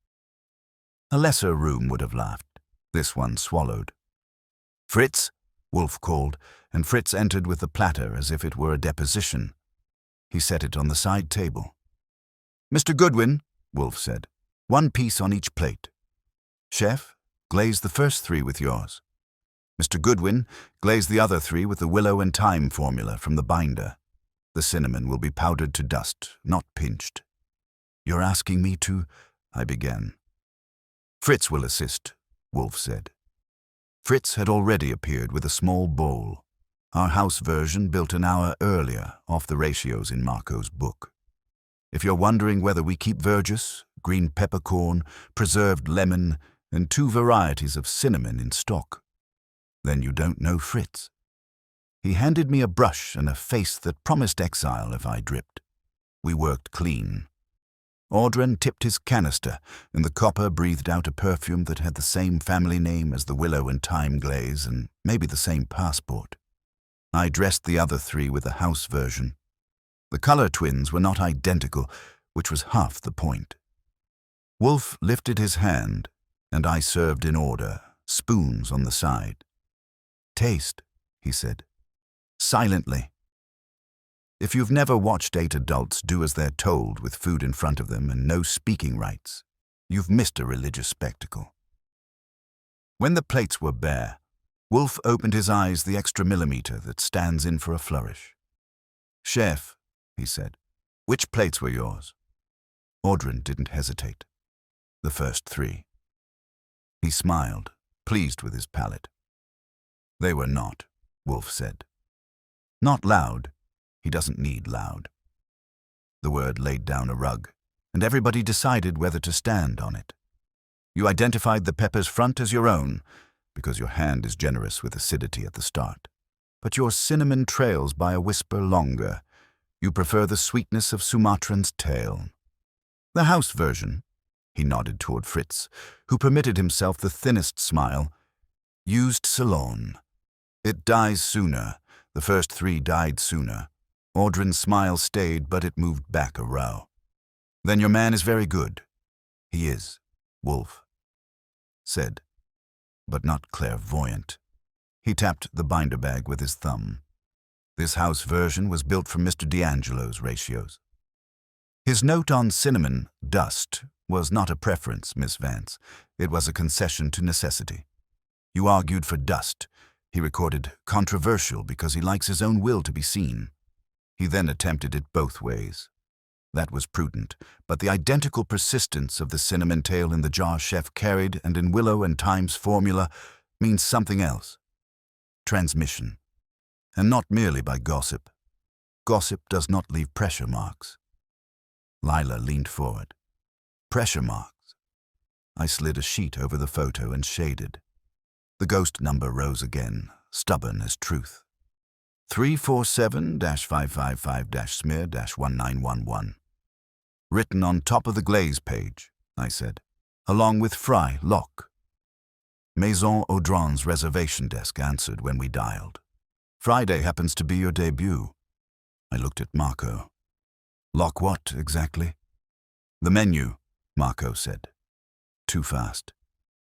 A lesser room would have laughed. This one swallowed. "Fritz," Wolfe called, and Fritz entered with the platter as if it were a deposition. He set it on the side table. "Mr. Goodwin," Wolfe said, "1 piece on each plate. Chef, glaze the first 3 with yours." Mr. Goodwin, glaze the other 3 with the willow and thyme formula from the binder. The cinnamon will be powdered to dust, not pinched. You're asking me to, I began. Fritz will assist, Wolfe said. Fritz had already appeared with a small bowl, our house version built an hour earlier off the ratios in Marco's book. If you're wondering whether we keep verjuice, green peppercorn, preserved lemon, and 2 varieties of cinnamon in stock, then you don't know Fritz. He handed me a brush and a face that promised exile if I dripped. We worked clean. Audran tipped his canister, and the copper breathed out a perfume that had the same family name as the willow and thyme glaze, and maybe the same passport. I dressed the other 3 with the house version. The color twins were not identical, which was half the point. Wolfe lifted his hand, and I served in order, spoons on the side. Taste, he said, silently. If you've never watched 8 adults do as they're told with food in front of them and no speaking rights, you've missed a religious spectacle. When the plates were bare, Wolfe opened his eyes the extra millimeter that stands in for a flourish. Chef, he said, which plates were yours? Audran didn't hesitate. The first 3. He smiled, pleased with his palate. They were not, Wolfe said. Not loud. He doesn't need loud. The word laid down a rug, and everybody decided whether to stand on it. You identified the pepper's front as your own, because your hand is generous with acidity at the start. But your cinnamon trails by a whisper longer. You prefer the sweetness of Sumatran's tail. The house version, he nodded toward Fritz, who permitted himself the thinnest smile, used Ceylon. It dies sooner. The first 3 died sooner. Audran's smile stayed, but it moved back a row. Then your man is very good. He is, Wolfe said, but not clairvoyant. He tapped the binder bag with his thumb. This house version was built from Mr. D'Angelo's ratios. His note on cinnamon, dust, was not a preference, Miss Vance. It was a concession to necessity. You argued for dust. He recorded controversial because he likes his own will to be seen. He then attempted it both ways. That was prudent, but the identical persistence of the cinnamon tail in the jar chef carried and in willow and thyme's formula means something else. Transmission. And not merely by gossip. Gossip does not leave pressure marks. Lila leaned forward. Pressure marks. I slid a sheet over the photo and shaded. The ghost number rose again, stubborn as truth. 347-555-SMIR-1911. Written on top of the glaze page, I said, along with Fry Lock. Maison Audran's reservation desk answered when we dialed. Friday happens to be your debut. I looked at Marco. Lock what, exactly? The menu, Marco said. Too fast.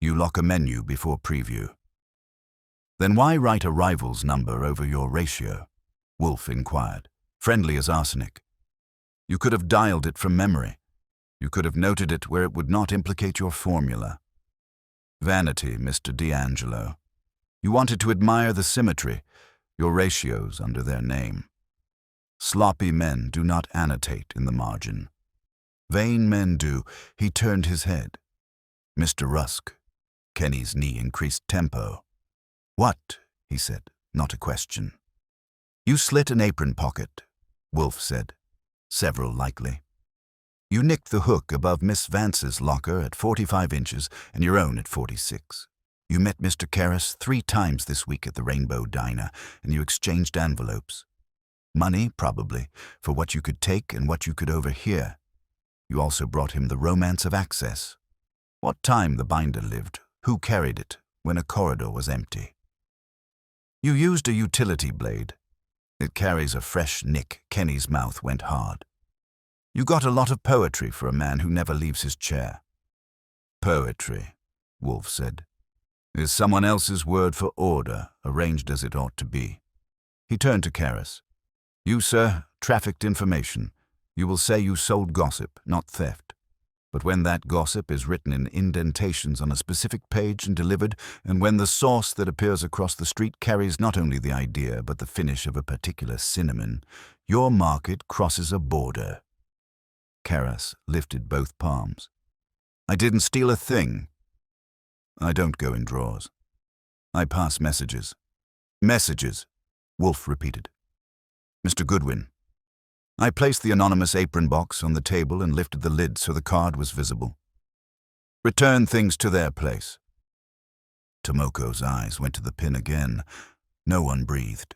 You lock a menu before preview. Then why write a rival's number over your ratio? Wolfe inquired, friendly as arsenic. You could have dialed it from memory. You could have noted it where it would not implicate your formula. Vanity, Mr. D'Angelo. You wanted to admire the symmetry, your ratios under their name. Sloppy men do not annotate in the margin. Vain men do. He turned his head. Mr. Rusk. Kenny's knee increased tempo. What? He said, not a question. You slit an apron pocket, Wolfe said. Several likely. You nicked the hook above Miss Vance's locker at 45 inches and your own at 46. You met Mr. Karras 3 times this week at the Rainbow Diner, and you exchanged envelopes. Money, probably, for what you could take and what you could overhear. You also brought him the romance of access. What time the binder lived, who carried it, when a corridor was empty. You used a utility blade. It carries a fresh nick. Kenny's mouth went hard. You got a lot of poetry for a man who never leaves his chair. Poetry, Wolfe said, is someone else's word for order, arranged as it ought to be. He turned to Karras. You, sir, trafficked information. You will say you sold gossip, not theft. But when that gossip is written in indentations on a specific page and delivered, and when the sauce that appears across the street carries not only the idea but the finish of a particular cinnamon, your market crosses a border. Karras lifted both palms. I didn't steal a thing. I don't go in drawers. I pass messages. Messages, Wolfe repeated. Mr. Goodwin. I placed the anonymous apron box on the table and lifted the lid so the card was visible. Return things to their place. Tomoko's eyes went to the pin again. No one breathed.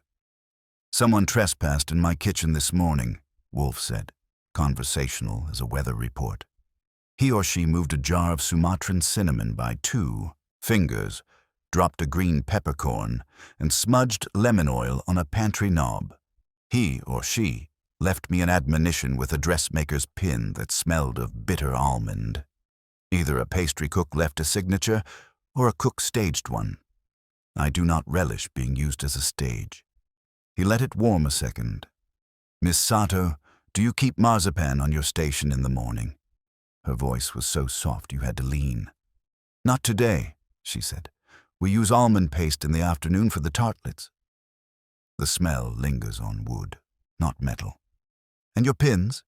Someone trespassed in my kitchen this morning, Wolfe said, conversational as a weather report. He or she moved a jar of Sumatran cinnamon by 2 fingers, dropped a green peppercorn, and smudged lemon oil on a pantry knob. He or she left me an admonition with a dressmaker's pin that smelled of bitter almond. Either a pastry cook left a signature or a cook staged one. I do not relish being used as a stage. He let it warm a second. Miss Sato, do you keep marzipan on your station in the morning? Her voice was so soft you had to lean. Not today, she said. We use almond paste in the afternoon for the tartlets. The smell lingers on wood, not metal. And your pins?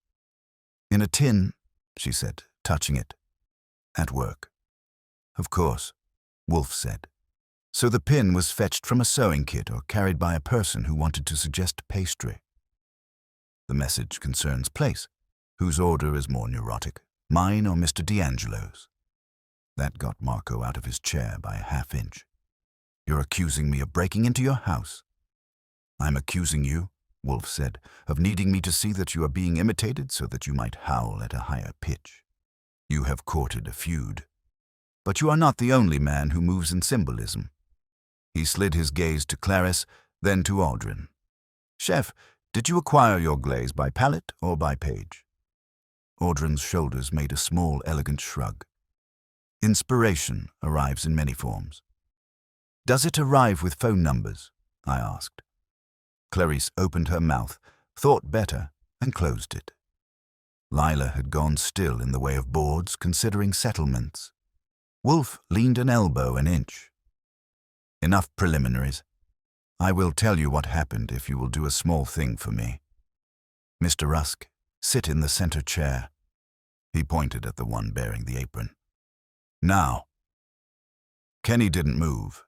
In a tin, she said, touching it. At work. Of course, Wolfe said. So the pin was fetched from a sewing kit or carried by a person who wanted to suggest pastry. The message concerns place. Whose order is more neurotic, mine or Mr. D'Angelo's? That got Marco out of his chair by a half-inch. You're accusing me of breaking into your house. I'm accusing you, Wolfe said, of needing me to see that you are being imitated so that you might howl at a higher pitch. You have courted a feud. But you are not the only man who moves in symbolism. He slid his gaze to Clarice, then to Aldrin. Chef, did you acquire your glaze by pallet or by page? Aldrin's shoulders made a small, elegant shrug. Inspiration arrives in many forms. Does it arrive with phone numbers? I asked. Clarice opened her mouth, thought better, and closed it. Lila had gone still in the way of boards, considering settlements. Wolfe leaned an elbow an inch. Enough preliminaries. I will tell you what happened if you will do a small thing for me. Mr. Rusk, sit in the center chair. He pointed at the one bearing the apron. Now. Kenny didn't move.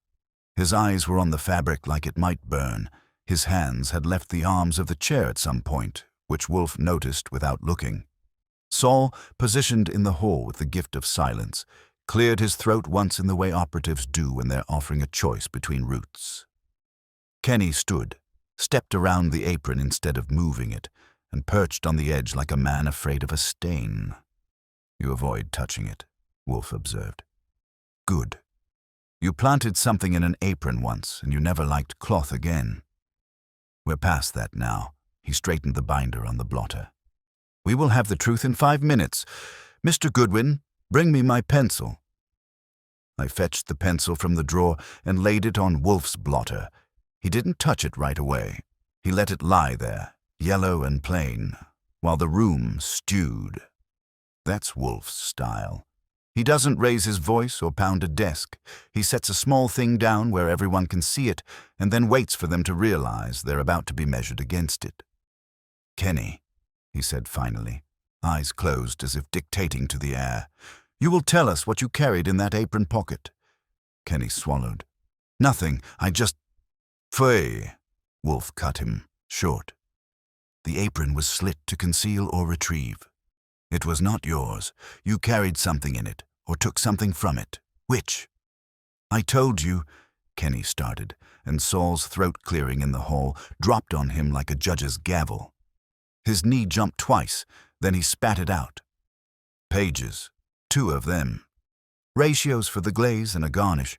His eyes were on the fabric like it might burn. His hands had left the arms of the chair at some point, which Wolfe noticed without looking. Saul, positioned in the hall with the gift of silence, cleared his throat once in the way operatives do when they're offering a choice between routes. Kenny stood, stepped around the apron instead of moving it, and perched on the edge like a man afraid of a stain. You avoid touching it, Wolfe observed. Good. You planted something in an apron once, and you never liked cloth again. We're past that now. He straightened the binder on the blotter. We will have the truth in 5 minutes. Mr. Goodwin, bring me my pencil. I fetched the pencil from the drawer and laid it on Wolfe's blotter. He didn't touch it right away. He let it lie there, yellow and plain, while the room stewed. That's Wolfe's style. He doesn't raise his voice or pound a desk. He sets a small thing down where everyone can see it and then waits for them to realize they're about to be measured against it. Kenny, he said finally, eyes closed as if dictating to the air, you will tell us what you carried in that apron pocket. Kenny swallowed. Nothing, I just... Fey, Wolfe cut him short. The apron was slit to conceal or retrieve. It was not yours. You carried something in it, or took something from it. Which? I told you, Kenny started, and Saul's throat clearing in the hall dropped on him like a judge's gavel. His knee jumped twice, then he spat it out. Pages, 2 of them. Ratios for the glaze and a garnish.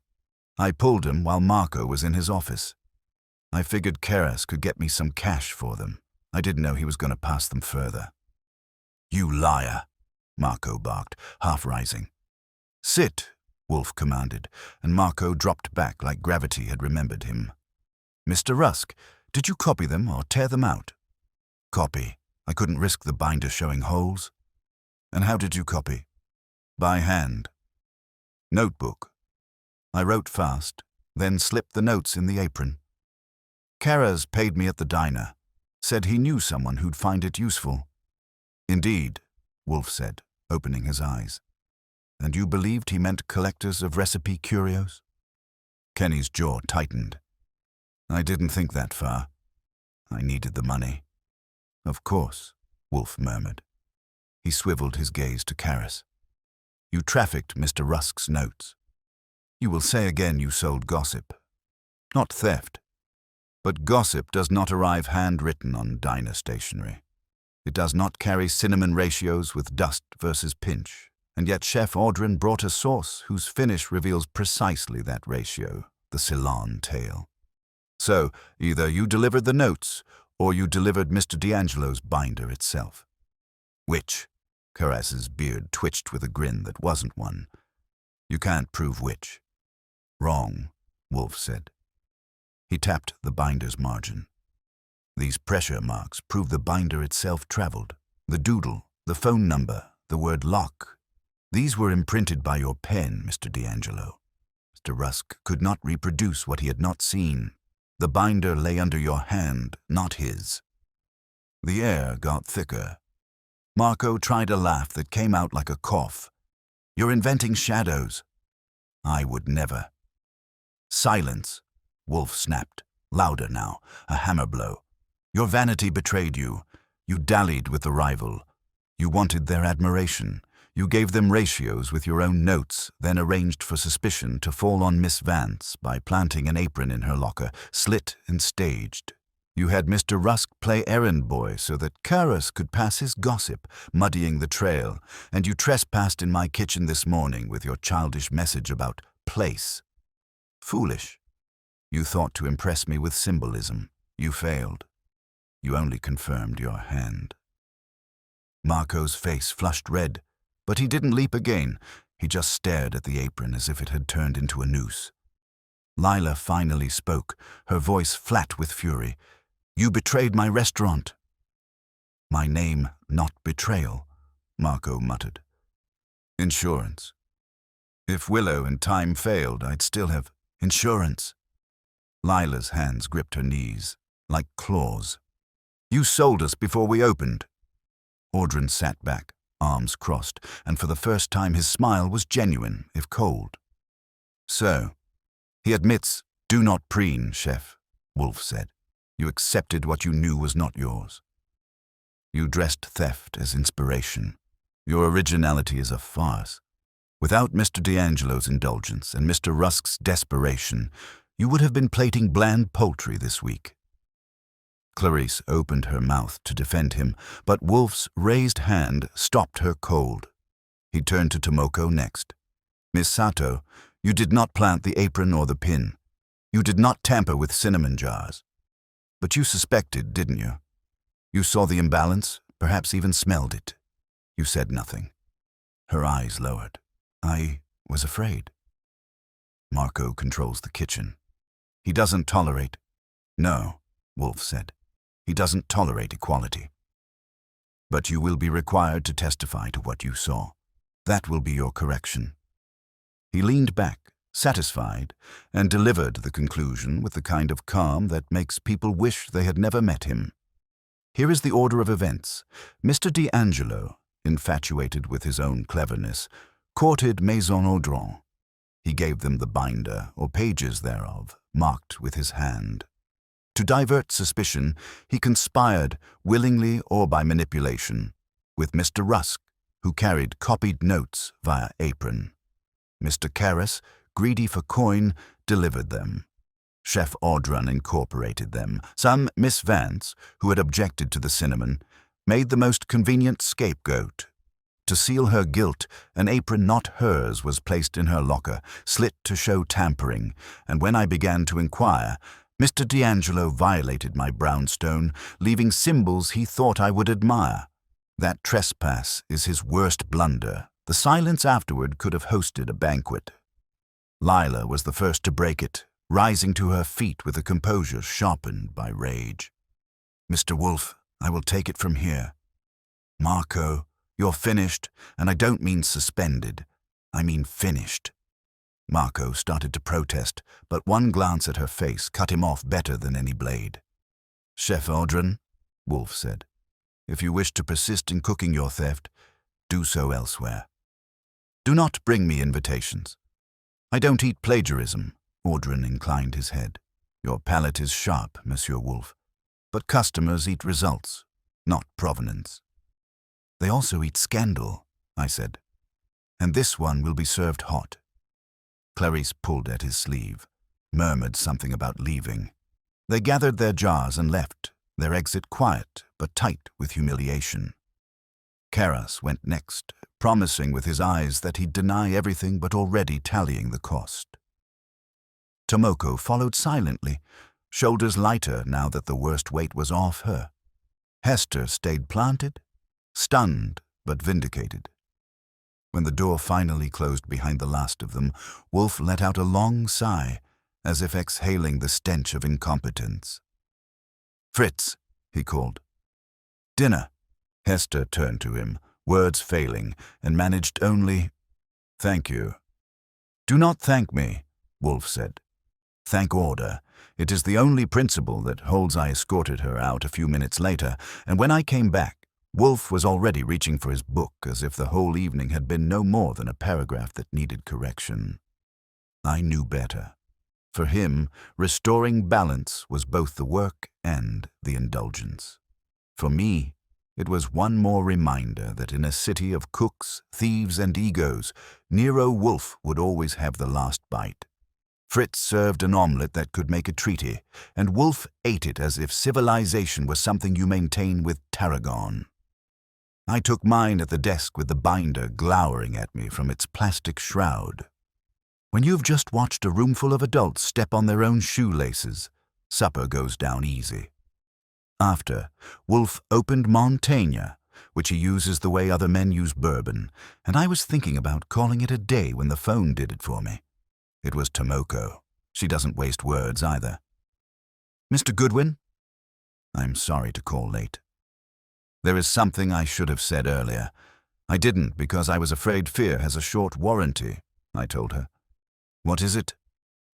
I pulled them while Marco was in his office. I figured Karras could get me some cash for them. I didn't know he was going to pass them further. You liar, Marco barked, half rising. Sit, Wolfe commanded, and Marco dropped back like gravity had remembered him. Mr. Rusk, did you copy them or tear them out? Copy. I couldn't risk the binder showing holes. And how did you copy? By hand. Notebook. I wrote fast, then slipped the notes in the apron. Karas paid me at the diner, said he knew someone who'd find it useful. Indeed, Wolfe said, opening his eyes. And you believed he meant collectors of recipe curios? Kenny's jaw tightened. I didn't think that far. I needed the money. Of course, Wolfe murmured. He swiveled his gaze to Karas. You trafficked Mr. Rusk's notes. You will say again you sold gossip. Not theft. But gossip does not arrive handwritten on diner stationery. It does not carry cinnamon ratios with dust versus pinch. And yet Chef Audrin brought a sauce whose finish reveals precisely that ratio, the Ceylon tale. So, either you delivered the notes, or you delivered Mr. D'Angelo's binder itself. Which? Karas's beard twitched with a grin that wasn't one. You can't prove which. Wrong, Wolfe said. He tapped the binder's margin. These pressure marks prove the binder itself traveled. The doodle, the phone number, the word lock. These were imprinted by your pen, Mr. D'Angelo. Mr. Rusk could not reproduce what he had not seen. The binder lay under your hand, not his. The air got thicker. Marco tried a laugh that came out like a cough. You're inventing shadows. I would never. Silence, Wolfe snapped, louder now, a hammer blow. Your vanity betrayed you. You dallied with the rival. You wanted their admiration. You gave them ratios with your own notes, then arranged for suspicion to fall on Miss Vance by planting an apron in her locker, slit and staged. You had Mr. Rusk play errand boy so that Karas could pass his gossip, muddying the trail, and you trespassed in my kitchen this morning with your childish message about place. Foolish. You thought to impress me with symbolism. You failed. You only confirmed your hand. Marco's face flushed red, but he didn't leap again. He just stared at the apron as if it had turned into a noose. Lila finally spoke, her voice flat with fury. You betrayed my restaurant. My name, not betrayal, Marco muttered. Insurance. If Willow and time failed, I'd still have insurance. Lila's hands gripped her knees, like claws. You sold us before we opened. Audrin sat back, arms crossed, and for the first time his smile was genuine, if cold. So, he admits, do not preen, Chef, Wolfe said. You accepted what you knew was not yours. You dressed theft as inspiration. Your originality is a farce. Without Mr. D'Angelo's indulgence and Mr. Rusk's desperation, you would have been plating bland poultry this week. Clarice opened her mouth to defend him, but Wolfe's raised hand stopped her cold. He turned to Tomoko next. Miss Sato, you did not plant the apron or the pin. You did not tamper with cinnamon jars. But you suspected, didn't you? You saw the imbalance, perhaps even smelled it. You said nothing. Her eyes lowered. I was afraid. Marco controls the kitchen. He doesn't tolerate. No, Wolfe said. He doesn't tolerate equality. But you will be required to testify to what you saw. That will be your correction. He leaned back, satisfied, and delivered the conclusion with the kind of calm that makes people wish they had never met him. Here is the order of events. Mr. D'Angelo, infatuated with his own cleverness, courted Maison Audran. He gave them the binder, or pages thereof, marked with his hand. To divert suspicion, he conspired, willingly or by manipulation, with Mr. Rusk, who carried copied notes via apron. Mr. Karas, greedy for coin, delivered them. Chef Audran incorporated them. Some Miss Vance, who had objected to the cinnamon, made the most convenient scapegoat. To seal her guilt, an apron not hers was placed in her locker, slit to show tampering, and when I began to inquire, Mr. D'Angelo violated my brownstone, leaving symbols he thought I would admire. That trespass is his worst blunder. The silence afterward could have hosted a banquet. Lila was the first to break it, rising to her feet with a composure sharpened by rage. Mr. Wolfe, I will take it from here. Marco, You're finished, and I don't mean suspended. I mean finished." Marco started to protest, but one glance at her face cut him off better than any blade. "Chef Audran," Wolfe said, "if you wish to persist in cooking your theft, do so elsewhere. Do not bring me invitations. I don't eat plagiarism." Audran inclined his head. "Your palate is sharp, Monsieur Wolfe, but customers eat results, not provenance." "They also eat scandal," I said, "and this one will be served hot." Clarice pulled at his sleeve, murmured something about leaving. They gathered their jars and left, their exit quiet but tight with humiliation. Karras went next, promising with his eyes that he'd deny everything but already tallying the cost. Tomoko followed silently, shoulders lighter now that the worst weight was off her. Hester stayed planted, stunned but vindicated. When the door finally closed behind the last of them, Wolfe let out a long sigh, as if exhaling the stench of incompetence. "Fritz," he called. "Dinner." Hester turned to him, words failing, and managed only, "Thank you." "Do not thank me," Wolfe said. "Thank order. It is the only principle that holds." I escorted her out a few minutes later, and when I came back, Wolfe was already reaching for his book as if the whole evening had been no more than a paragraph that needed correction. I knew better. For him, restoring balance was both the work and the indulgence. For me, it was one more reminder that in a city of cooks, thieves, and egos, Nero Wolfe would always have the last bite. Fritz served an omelette that could make a treaty, and Wolfe ate it as if civilization was something you maintain with tarragon. I took mine at the desk with the binder glowering at me from its plastic shroud. When you've just watched a roomful of adults step on their own shoelaces, supper goes down easy. After, Wolfe opened Montaigne, which he uses the way other men use bourbon, and I was thinking about calling it a day when the phone did it for me. It was Tomoko. She doesn't waste words either. "Mr. Goodwin?" "I'm sorry to call late. There is something I should have said earlier. I didn't because I was afraid fear has a short warranty," I told her. "What is it?"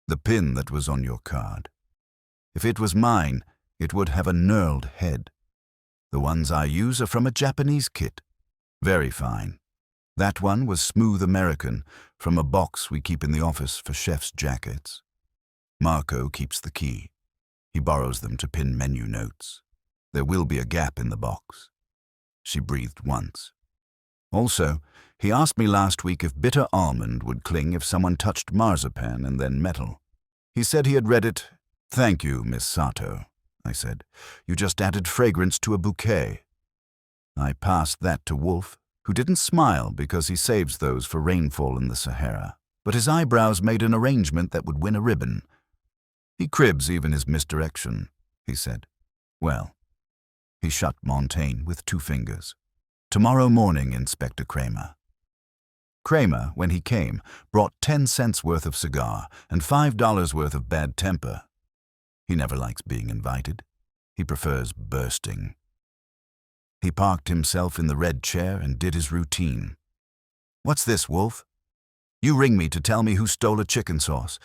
"The pin that was on your card. If it was mine, it would have a knurled head. The ones I use are from a Japanese kit. Very fine. That one was smooth American, from a box we keep in the office for chef's jackets. Marco keeps the key. He borrows them to pin menu notes. There will be a gap in the box." She breathed once. "Also, he asked me last week if bitter almond would cling if someone touched marzipan and then metal. He said he had read it." "Thank you, Miss Sato," I said. "You just added fragrance to a bouquet." I passed that to Wolfe, who didn't smile because he saves those for rainfall in the Sahara, but his eyebrows made an arrangement that would win a ribbon. "He cribs even his misdirection," he said. "Well." He shut Montaigne with 2 fingers. "Tomorrow morning, Inspector Kramer." Kramer, when he came, brought 10 cents worth of cigar and $5 worth of bad temper. He never likes being invited. He prefers bursting. He parked himself in the red chair and did his routine. "What's this, Wolfe?" "You ring me to tell me who stole a chicken sauce.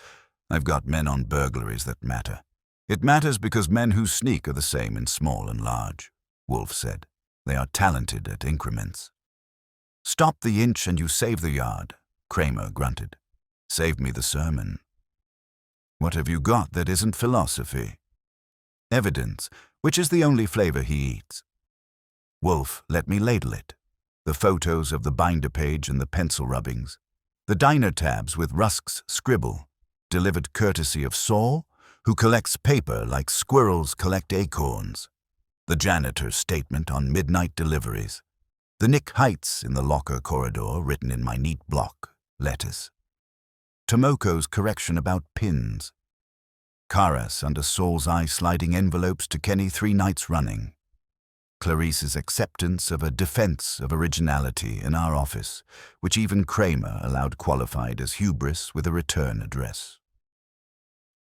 I've got men on burglaries that matter. It matters because men who sneak are the same in small and large," Wolfe said. "They are talented at increments." "Stop the inch and you save the yard," Kramer grunted. "Saved me the sermon." "What have you got that isn't philosophy?" "Evidence, which is the only flavor he eats." Wolfe let me ladle it. The photos of the binder page and the pencil rubbings. The diner tabs with Rusk's scribble, delivered courtesy of Saul, who collects paper like squirrels collect acorns. The janitor's statement on midnight deliveries. The Nick Heights in the locker corridor written in my neat block, letters. Tomoko's correction about pins. Karras under Saul's eye sliding envelopes to Kenny 3 nights running. Clarice's acceptance of a defense of originality in our office, which even Kramer allowed qualified as hubris with a return address.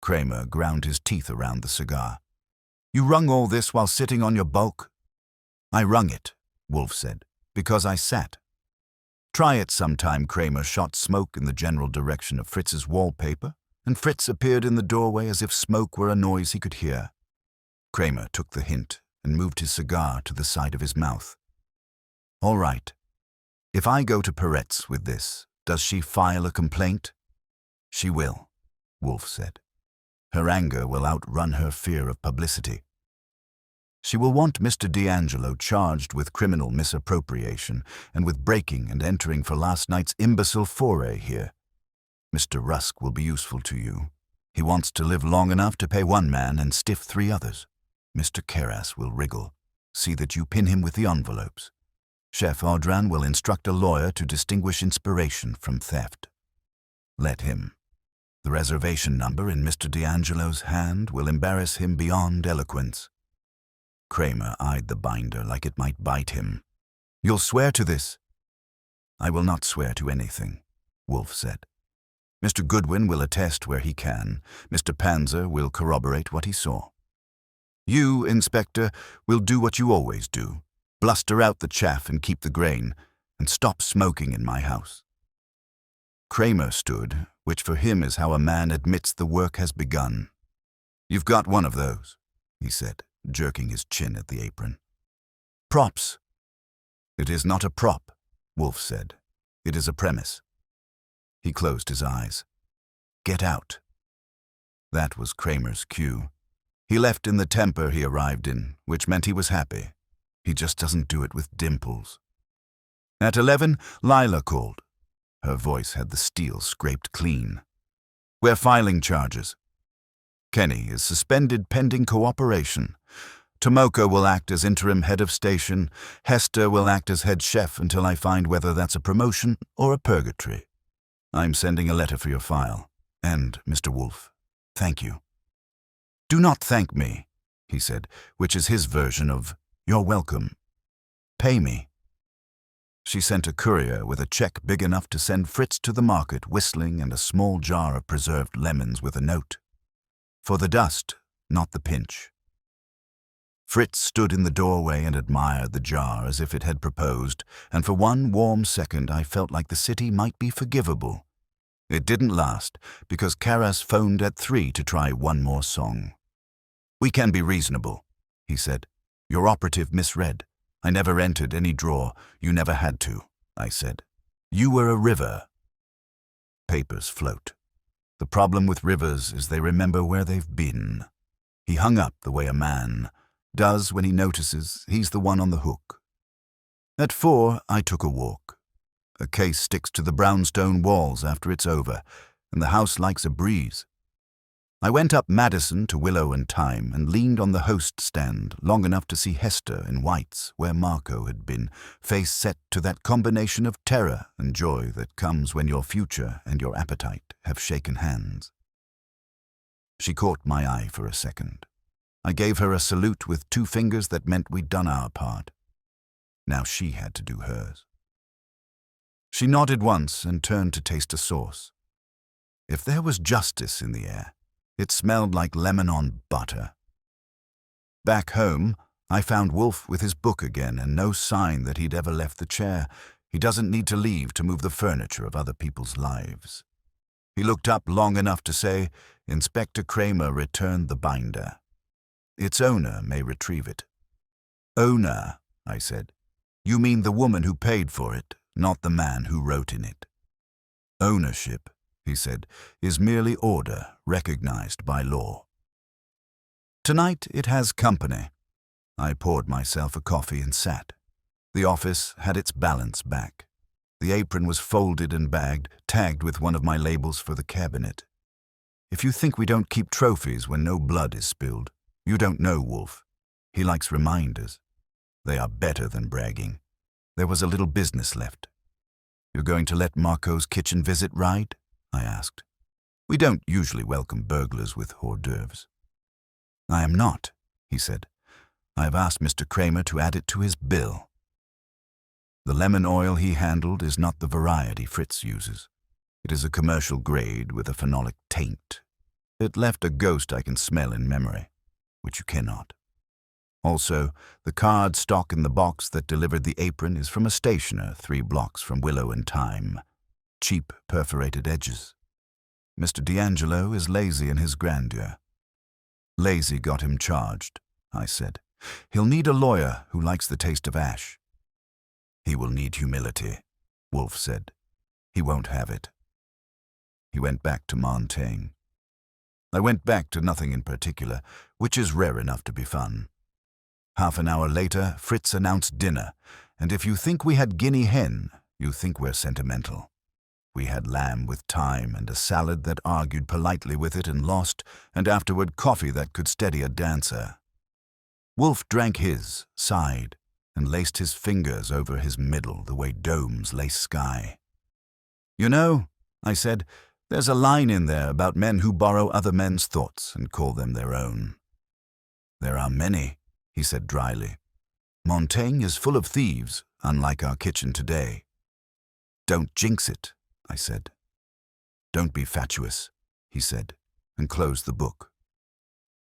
Kramer ground his teeth around the cigar. "You wrung all this while sitting on your bulk?" "I wrung it," Wolfe said, because I sat. Try it sometime. Kramer shot smoke in the general direction of Fritz's wallpaper, and Fritz appeared in the doorway as if smoke were a noise he could hear. Kramer took the hint and moved his cigar to the side of his mouth. All right. If I go to Peretz with this, does she file a complaint? She will, Wolfe said. Her anger will outrun her fear of publicity. She will want Mr. D'Angelo charged with criminal misappropriation and with breaking and entering for last night's imbecile foray here. Mr. Rusk will be useful to you. He wants to live long enough to pay one man and stiff 3 others. Mr. Keras will wriggle. See that you pin him with the envelopes. Chef Audran will instruct a lawyer to distinguish inspiration from theft. Let him. The reservation number in Mr. D'Angelo's hand will embarrass him beyond eloquence. Kramer eyed the binder like it might bite him. You'll swear to this? I will not swear to anything, Wolfe said. Mr. Goodwin will attest where he can. Mr. Panzer will corroborate what he saw. You, Inspector, will do what you always do. Bluster out the chaff and keep the grain, and stop smoking in my house. Kramer stood, which for him is how a man admits the work has begun. You've got one of those, he said, jerking his chin at the apron. Props. It is not a prop, Wolfe said. It is a premise. He closed his eyes. Get out. That was Kramer's cue. He left in the temper he arrived in, which meant he was happy. He just doesn't do it with dimples. At 11, Lila called. Her voice had the steel scraped clean. We're filing charges. Kenny is suspended pending cooperation. Tomoko will act as interim head of station. Hester will act as head chef until I find whether that's a promotion or a purgatory. I'm sending a letter for your file. And, Mr. Wolfe, thank you. Do not thank me, he said, which is his version of, you're welcome. Pay me. She sent a courier with a check big enough to send Fritz to the market whistling and a small jar of preserved lemons with a note. For the dust, not the pinch. Fritz stood in the doorway and admired the jar as if it had proposed, and for one warm second I felt like the city might be forgivable. It didn't last, because Keras phoned at 3 to try one more song. We can be reasonable, he said. Your operative misread. I never entered any drawer. You never had to, I said. You were a river. Papers float. The problem with rivers is they remember where they've been. He hung up the way a man does when he notices he's the one on the hook. At 4, I took a walk. A case sticks to the brownstone walls after it's over, and the house likes a breeze. I went up Madison to Willow and Thyme and leaned on the host stand long enough to see Hester in whites where Marco had been, face set to that combination of terror and joy that comes when your future and your appetite have shaken hands. She caught my eye for a second. I gave her a salute with 2 fingers that meant we'd done our part. Now she had to do hers. She nodded once and turned to taste a sauce. If there was justice in the air, it smelled like lemon on butter. Back home, I found Wolfe with his book again and no sign that he'd ever left the chair. He doesn't need to leave to move the furniture of other people's lives. He looked up long enough to say, Inspector Kramer returned the binder. Its owner may retrieve it. Owner, I said. You mean the woman who paid for it, not the man who wrote in it. Ownership, he said, is merely order recognized by law. Tonight it has company. I poured myself a coffee and sat. The office had its balance back. The apron was folded and bagged, tagged with one of my labels for the cabinet. If you think we don't keep trophies when no blood is spilled, you don't know Wolfe. He likes reminders. They are better than bragging. There was a little business left. You're going to let Marco's kitchen visit ride? I asked. We don't usually welcome burglars with hors d'oeuvres. I am not, he said. I have asked Mr. Kramer to add it to his bill. The lemon oil he handled is not the variety Fritz uses. It is a commercial grade with a phenolic taint. It left a ghost I can smell in memory, which you cannot. Also, the card stock in the box that delivered the apron is from a stationer 3 blocks from Willow and Thyme. Cheap perforated edges. Mr. D'Angelo is lazy in his grandeur. Lazy got him charged, I said. He'll need a lawyer who likes the taste of ash. He will need humility, Wolfe said. He won't have it. He went back to Montaigne. I went back to nothing in particular, which is rare enough to be fun. Half an hour later, Fritz announced dinner, and if you think we had guinea hen, you think we're sentimental. We had lamb with thyme and a salad that argued politely with it and lost, and afterward coffee that could steady a dancer. Wolfe drank his, sighed, and laced his fingers over his middle the way domes lace sky. You know, I said, there's a line in there about men who borrow other men's thoughts and call them their own. There are many, he said dryly. Montaigne is full of thieves, unlike our kitchen today. Don't jinx it, I said. Don't be fatuous, he said, and closed the book.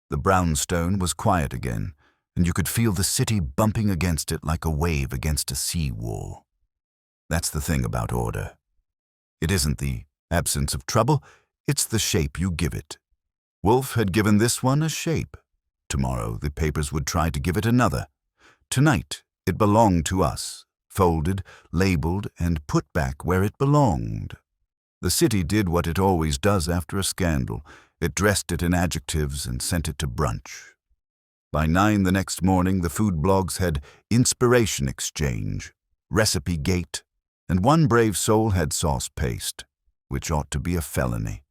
The brownstone was quiet again, and you could feel the city bumping against it like a wave against a sea wall. That's the thing about order. It isn't the absence of trouble, it's the shape you give it. Wolfe had given this one a shape. Tomorrow the papers would try to give it another. Tonight it belonged to us, folded, labeled, and put back where it belonged. The city did what it always does after a scandal. It dressed it in adjectives and sent it to brunch. By 9 the next morning, the food blogs had Inspiration Exchange, Recipe Gate, and one brave soul had sauce paste, which ought to be a felony.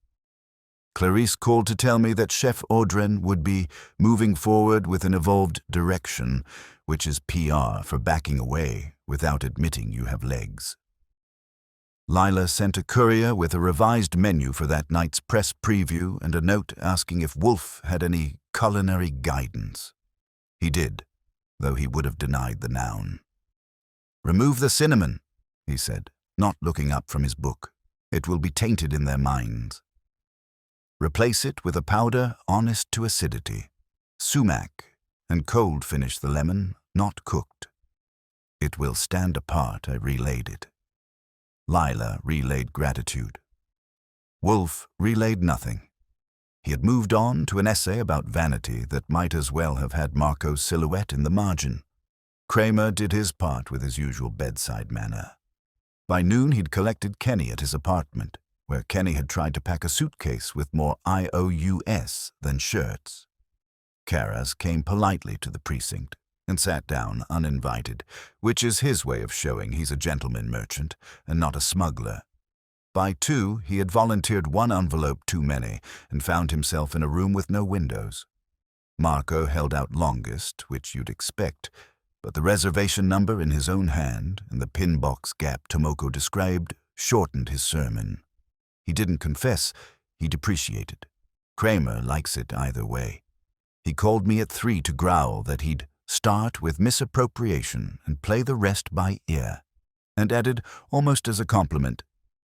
Clarice called to tell me that Chef Audren would be moving forward with an evolved direction, which is PR for backing away without admitting you have legs. Lila sent a courier with a revised menu for that night's press preview and a note asking if Wolfe had any culinary guidance. He did, though he would have denied the noun. Remove the cinnamon, he said, not looking up from his book. It will be tainted in their minds. Replace it with a powder honest to acidity, sumac, and cold finish the lemon, not cooked. It will stand apart, I relayed it. Lila relayed gratitude. Wolfe relayed nothing. He had moved on to an essay about vanity that might as well have had Marco's silhouette in the margin. Kramer did his part with his usual bedside manner. By noon he'd collected Kenny at his apartment, where Kenny had tried to pack a suitcase with more IOUS than shirts. Karas came politely to the precinct and sat down uninvited, which is his way of showing he's a gentleman merchant and not a smuggler. By 2, he had volunteered 1 envelope too many and found himself in a room with no windows. Marco held out longest, which you'd expect, but the reservation number in his own hand and the pin box gap Tomoko described shortened his sermon. He didn't confess, he depreciated. Kramer likes it either way. He called me at 3 to growl that he'd start with misappropriation and play the rest by ear, and added, almost as a compliment,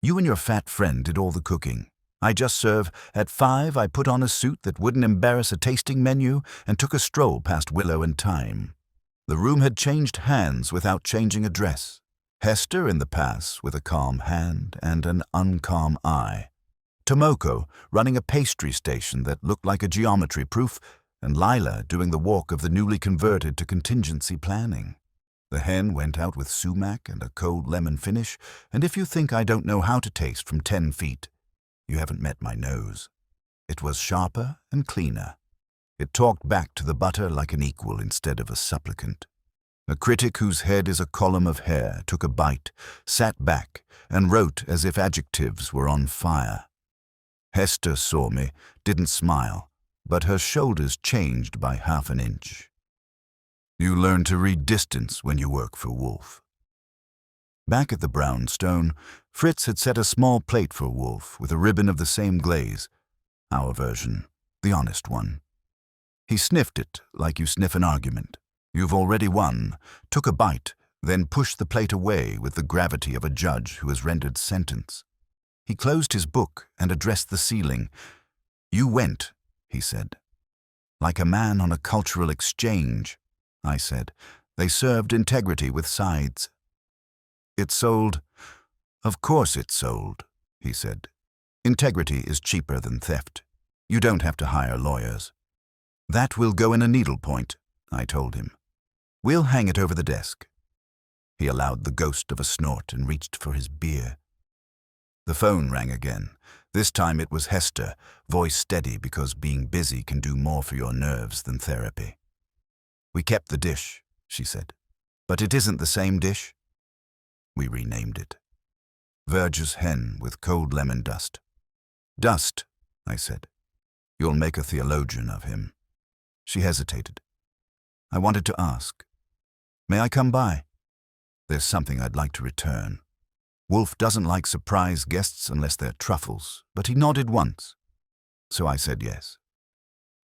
you and your fat friend did all the cooking. I just serve. At 5, I put on a suit that wouldn't embarrass a tasting menu and took a stroll past Willow and Thyme. The room had changed hands without changing a dress. Hester in the pass with a calm hand and an uncalm eye. Tomoko running a pastry station that looked like a geometry proof, and Lila doing the walk of the newly converted to contingency planning. The hen went out with sumac and a cold lemon finish, and if you think I don't know how to taste from 10 feet, you haven't met my nose. It was sharper and cleaner. It talked back to the butter like an equal instead of a supplicant. A critic whose head is a column of hair took a bite, sat back, and wrote as if adjectives were on fire. Hester saw me, didn't smile, but her shoulders changed by half an inch. You learn to read distance when you work for Wolfe. Back at the brownstone, Fritz had set a small plate for Wolfe with a ribbon of the same glaze, our version, the honest one. He sniffed it like you sniff an argument. You've already won, took a bite, then pushed the plate away with the gravity of a judge who has rendered sentence. He closed his book and addressed the ceiling. You went, he said. Like a man on a cultural exchange, I said. They served integrity with sides. It sold. Of course it sold, he said. Integrity is cheaper than theft. You don't have to hire lawyers. That will go in a needlepoint, I told him. We'll hang it over the desk. He allowed the ghost of a snort and reached for his beer. The phone rang again. This time it was Hester, voice steady because being busy can do more for your nerves than therapy. We kept the dish, she said. But it isn't the same dish. We renamed it. Verger's hen with cold lemon dust. Dust, I said. You'll make a theologian of him. She hesitated. I wanted to ask. May I come by? There's something I'd like to return. Wolfe doesn't like surprise guests unless they're truffles, but he nodded once. So I said yes.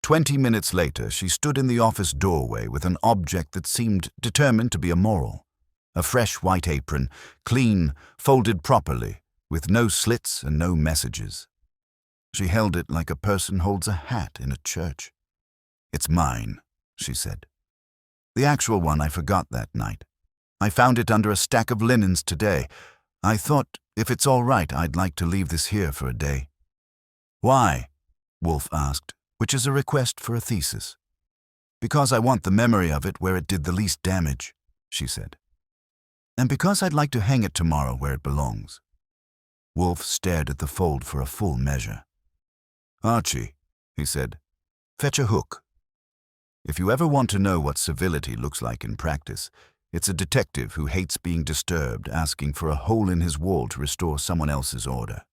20 minutes later, she stood in the office doorway with an object that seemed determined to be immoral. A fresh white apron, clean, folded properly, with no slits and no messages. She held it like a person holds a hat in a church. It's mine, she said. The actual one I forgot that night. I found it under a stack of linens today. I thought, if it's all right, I'd like to leave this here for a day. Why? Wolfe asked, which is a request for a thesis. Because I want the memory of it where it did the least damage, she said. And because I'd like to hang it tomorrow where it belongs. Wolfe stared at the fold for a full measure. Archie, he said, fetch a hook. If you ever want to know what civility looks like in practice, it's a detective who hates being disturbed asking for a hole in his wall to restore someone else's order.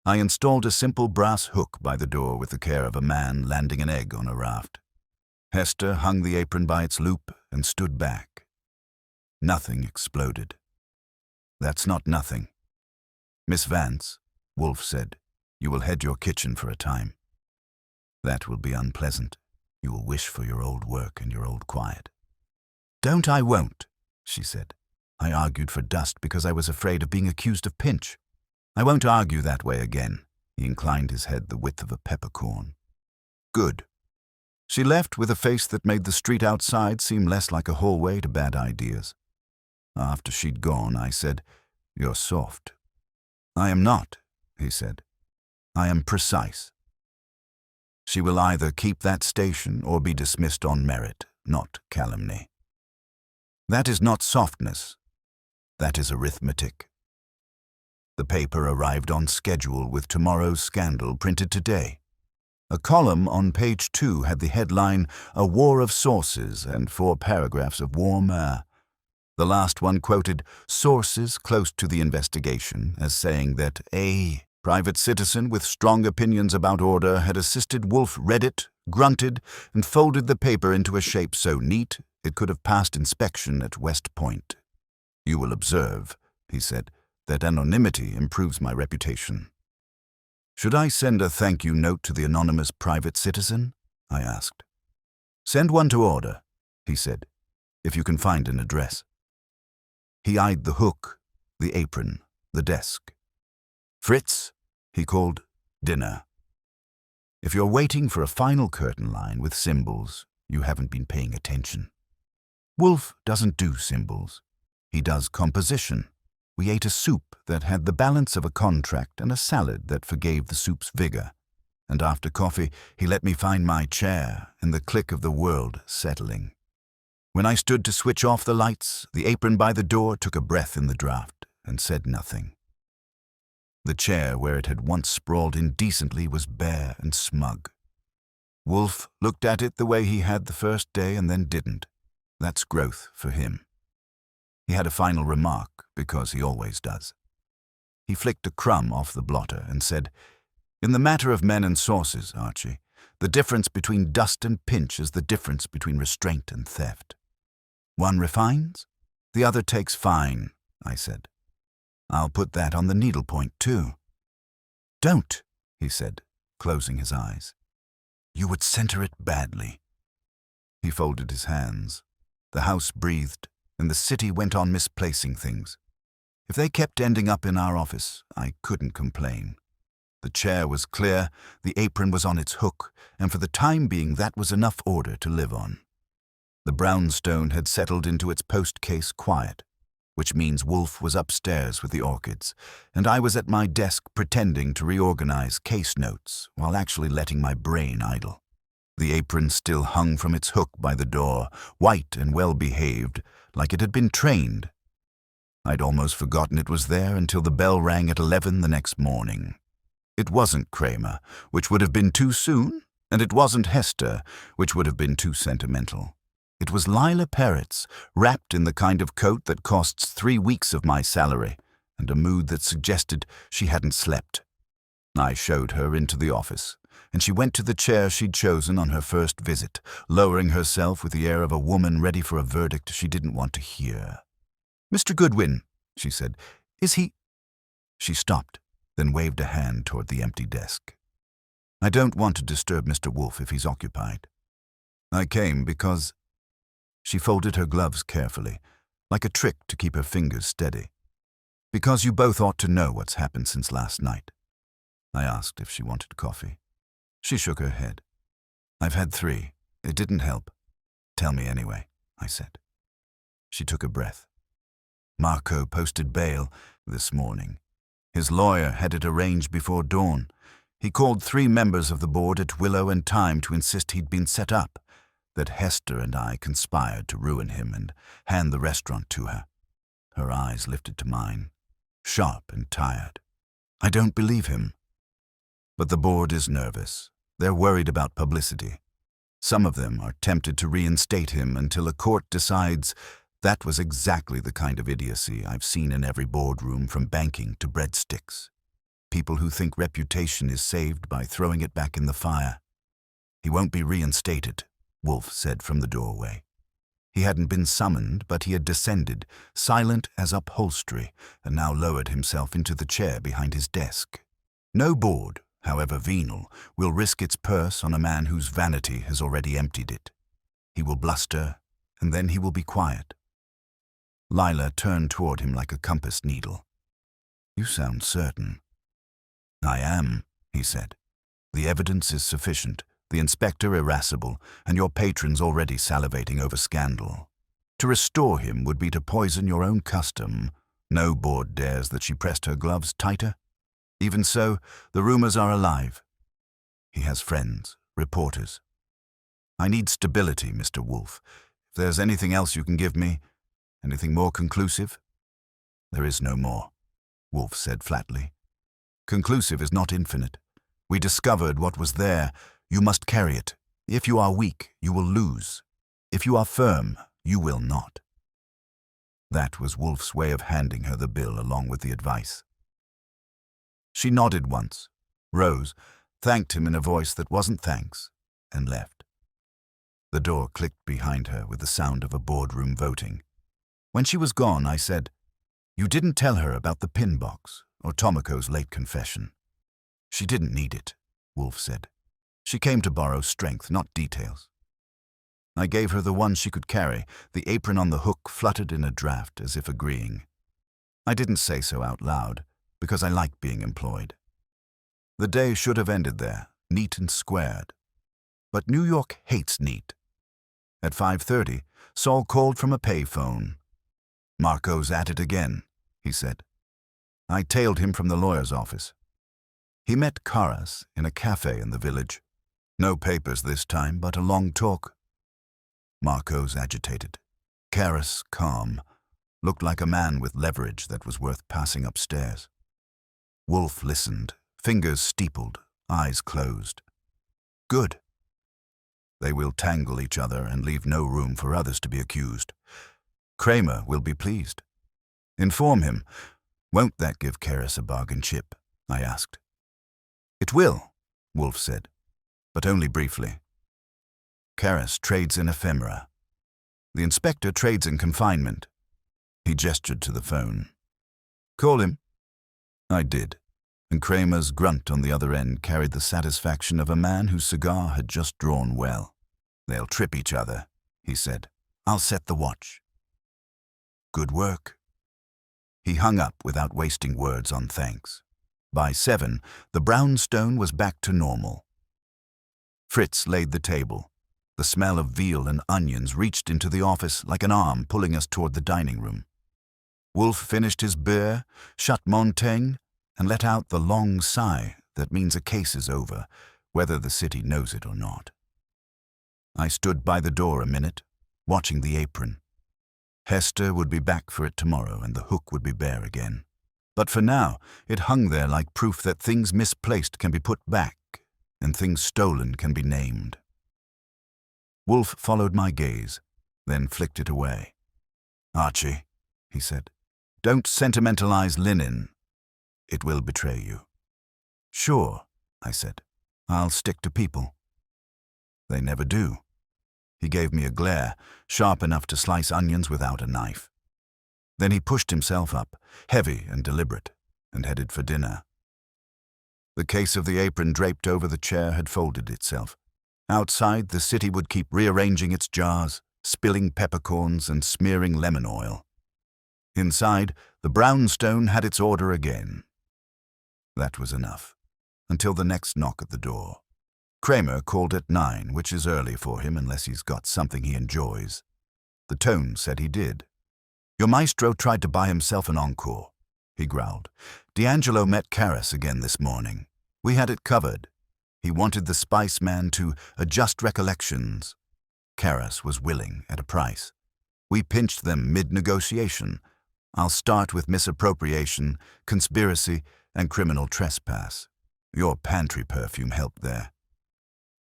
I installed a simple brass hook by the door with the care of a man landing an egg on a raft. Hester hung the apron by its loop and stood back. Nothing exploded. That's not nothing. Miss Vance, Wolfe said, you will head your kitchen for a time. That will be unpleasant. You will wish for your old work and your old quiet. Don't I won't, she said. I argued for dust because I was afraid of being accused of pinch. I won't argue that way again. He inclined his head the width of a peppercorn. Good. She left with a face that made the street outside seem less like a hallway to bad ideas. After she'd gone, I said, You're soft. I am not, he said. I am precise. She will either keep that station or be dismissed on merit, not calumny. That is not softness. That is arithmetic. The paper arrived on schedule with tomorrow's scandal printed today. A column on page 2 had the headline, A War of Sources, and 4 paragraphs of warm air. The last one quoted sources close to the investigation as saying that a private citizen with strong opinions about order had assisted Wolfe read it, grunted, and folded the paper into a shape so neat it could have passed inspection at West Point. You will observe, he said, that anonymity improves my reputation. Should I send a thank you note to the anonymous private citizen? I asked. Send one to order, he said, if you can find an address. He eyed the hook, the apron, the desk. Fritz, he called, dinner. If you're waiting for a final curtain line with symbols, you haven't been paying attention. Wolfe doesn't do symbols. He does composition. We ate a soup that had the balance of a contract and a salad that forgave the soup's vigor. And after coffee, he let me find my chair and the click of the world settling. When I stood to switch off the lights, the apron by the door took a breath in the draught and said nothing. The chair where it had once sprawled indecently was bare and smug. Wolfe looked at it the way he had the first day and then didn't. That's growth for him. He had a final remark, because he always does. He flicked a crumb off the blotter and said, In the matter of men and sources, Archie, the difference between dust and pinch is the difference between restraint and theft. One refines, the other takes fine, I said. I'll put that on the needlepoint, too. Don't, he said, closing his eyes. You would center it badly. He folded his hands. The house breathed, and the city went on misplacing things. If they kept ending up in our office, I couldn't complain. The chair was clear, the apron was on its hook, and for the time being that was enough order to live on. The brownstone had settled into its post-case quiet, which means Wolfe was upstairs with the orchids, and I was at my desk pretending to reorganize case notes while actually letting my brain idle. The apron still hung from its hook by the door, white and well-behaved, like it had been trained. I'd almost forgotten it was there until the bell rang at 11 the next morning. It wasn't Kramer, which would have been too soon, and it wasn't Hester, which would have been too sentimental. It was Lila Peretz, wrapped in the kind of coat that costs 3 weeks of my salary, and a mood that suggested she hadn't slept. I showed her into the office, and she went to the chair she'd chosen on her first visit, lowering herself with the air of a woman ready for a verdict she didn't want to hear. "Mr. Goodwin," she said, "is he—" She stopped, then waved a hand toward the empty desk. "I don't want to disturb Mr. Wolfe if he's occupied. I came because—" She folded her gloves carefully, like a trick to keep her fingers steady. "Because you both ought to know what's happened since last night." I asked if she wanted coffee. She shook her head. "I've had 3. It didn't help." "Tell me anyway," I said. She took a breath. "Marco posted bail this morning. His lawyer had it arranged before dawn. He called 3 members of the board at Willow and Thyme to insist he'd been set up, that Hester and I conspired to ruin him and hand the restaurant to her." Her eyes lifted to mine, sharp and tired. "I don't believe him." "But the board is nervous. They're worried about publicity. Some of them are tempted to reinstate him until a court decides. That was exactly the kind of idiocy I've seen in every boardroom from banking to breadsticks. People who think reputation is saved by throwing it back in the fire. He won't be reinstated," Wolfe said from the doorway. He hadn't been summoned, but he had descended, silent as upholstery, and now lowered himself into the chair behind his desk. "No board, however venal, will risk its purse on a man whose vanity has already emptied it. He will bluster, and then he will be quiet." Lila turned toward him like a compass needle. "You sound certain." "I am," he said. "The evidence is sufficient, the inspector irascible, and your patrons already salivating over scandal. To restore him would be to poison your own custom. No board dares that she pressed her gloves tighter. Even so, the rumors are alive. He has friends, reporters. I need stability, Mr. Wolfe. If there's anything else you can give me, anything more conclusive?" "There is no more," Wolfe said flatly. "Conclusive is not infinite. We discovered what was there. You must carry it. If you are weak, you will lose. If you are firm, you will not." That was Wolfe's way of handing her the bill along with the advice. She nodded once, rose, thanked him in a voice that wasn't thanks, and left. The door clicked behind her with the sound of a boardroom voting. When she was gone, I said, "You didn't tell her about the pin box or Tomoko's late confession." "She didn't need it," Wolfe said. "She came to borrow strength, not details." I gave her the one she could carry. The apron on the hook fluttered in a draft, as if agreeing. I didn't say so out loud, because I like being employed. The day should have ended there, neat and squared. But New York hates neat. At 5:30, Saul called from a payphone. "Marco's at it again," he said. I tailed him from the lawyer's office. He met Karas in a cafe in the village. No papers this time, but a long talk. Marco's agitated. Karas calm. Looked like a man with leverage that was worth passing upstairs. Wolfe listened, fingers steepled, eyes closed. Good. They will tangle each other and leave no room for others to be accused. Kramer will be pleased. Inform him. Won't that give Karas a bargain chip? I asked. It will, Wolfe said, but only briefly. Karas trades in ephemera. The inspector trades in confinement. He gestured to the phone. Call him. I did, and Kramer's grunt on the other end carried the satisfaction of a man whose cigar had just drawn well. They'll trip each other, he said. I'll set the watch. Good work. He hung up without wasting words on thanks. By 7, the brownstone was back to normal. Fritz laid the table. The smell of veal and onions reached into the office like an arm pulling us toward the dining room. Wolfe finished his beer, shut Montaigne, and let out the long sigh that means a case is over, whether the city knows it or not. I stood by the door a minute, watching the apron. Hester would be back for it tomorrow, and the hook would be bare again. But for now, it hung there like proof that things misplaced can be put back, and things stolen can be named. Wolfe followed my gaze, then flicked it away. "Archie," he said, "don't sentimentalize linen. It will betray you." "Sure," I said. "I'll stick to people." "They never do." He gave me a glare, sharp enough to slice onions without a knife. Then he pushed himself up, heavy and deliberate, and headed for dinner. The case of the apron draped over the chair had folded itself. Outside, the city would keep rearranging its jars, spilling peppercorns and smearing lemon oil. Inside, the brownstone had its order again. That was enough, until the next knock at the door. Kramer called at 9, which is early for him unless he's got something he enjoys. The tone said he did. "Your maestro tried to buy himself an encore," he growled. "D'Angelo met Karras again this morning. We had it covered. He wanted the spice man to adjust recollections. Karras was willing at a price. We pinched them mid-negotiation. I'll start with misappropriation, conspiracy, and criminal trespass. Your pantry perfume helped there.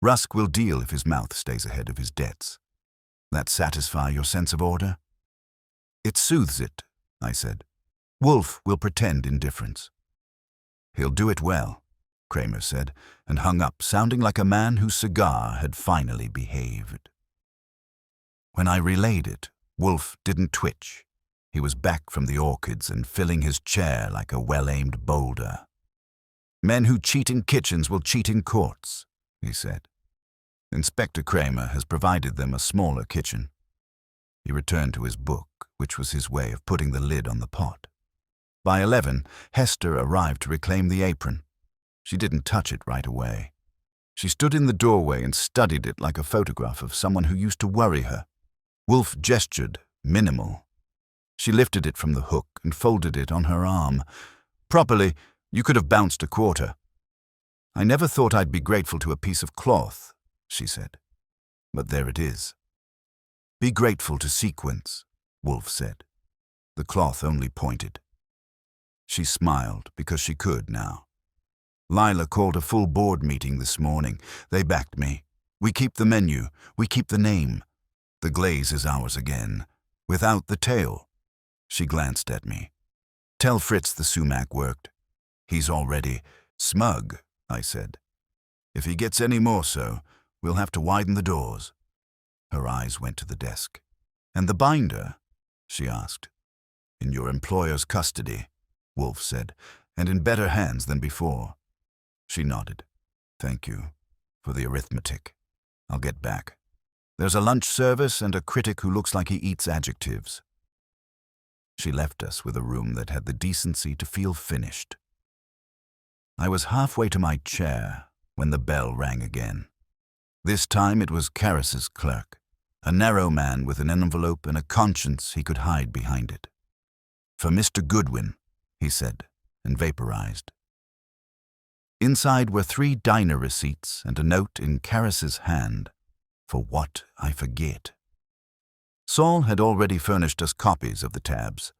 Rusk will deal if his mouth stays ahead of his debts. That satisfy your sense of order?" "It soothes it," I said. "Wolfe will pretend indifference." "He'll do it well," Kramer said, and hung up, sounding like a man whose cigar had finally behaved. When I relayed it, Wolfe didn't twitch. He was back from the orchids and filling his chair like a well-aimed boulder. "Men who cheat in kitchens will cheat in courts," he said. "Inspector Kramer has provided them a smaller kitchen." He returned to his book, which was his way of putting the lid on the pot. By 11, Hester arrived to reclaim the apron. She didn't touch it right away. She stood in the doorway and studied it like a photograph of someone who used to worry her. Wolfe gestured, minimal. She lifted it from the hook and folded it on her arm. "Properly, you could have bounced a quarter." "I never thought I'd be grateful to a piece of cloth," she said. "But there it is." "Be grateful to sequence," Wolfe said. The cloth only pointed. She smiled because she could now. "Lila called a full board meeting this morning. They backed me. We keep the menu. We keep the name. The glaze is ours again. Without the tail." She glanced at me. "Tell Fritz the sumac worked." "He's already smug," I said. "If he gets any more so, we'll have to widen the doors." Her eyes went to the desk. "And the binder?" she asked. "In your employer's custody," Wolfe said, "and in better hands than before." She nodded. "Thank you for the arithmetic. I'll get back. There's a lunch service and a critic who looks like he eats adjectives." She left us with a room that had the decency to feel finished. I was halfway to my chair when the bell rang again. This time it was Karras's clerk, a narrow man with an envelope and a conscience he could hide behind it. "For Mr. Goodwin," he said, and vaporized. Inside were 3 diner receipts and a note in Karras's hand. For what, I forget. Saul had already furnished us copies of the tabs.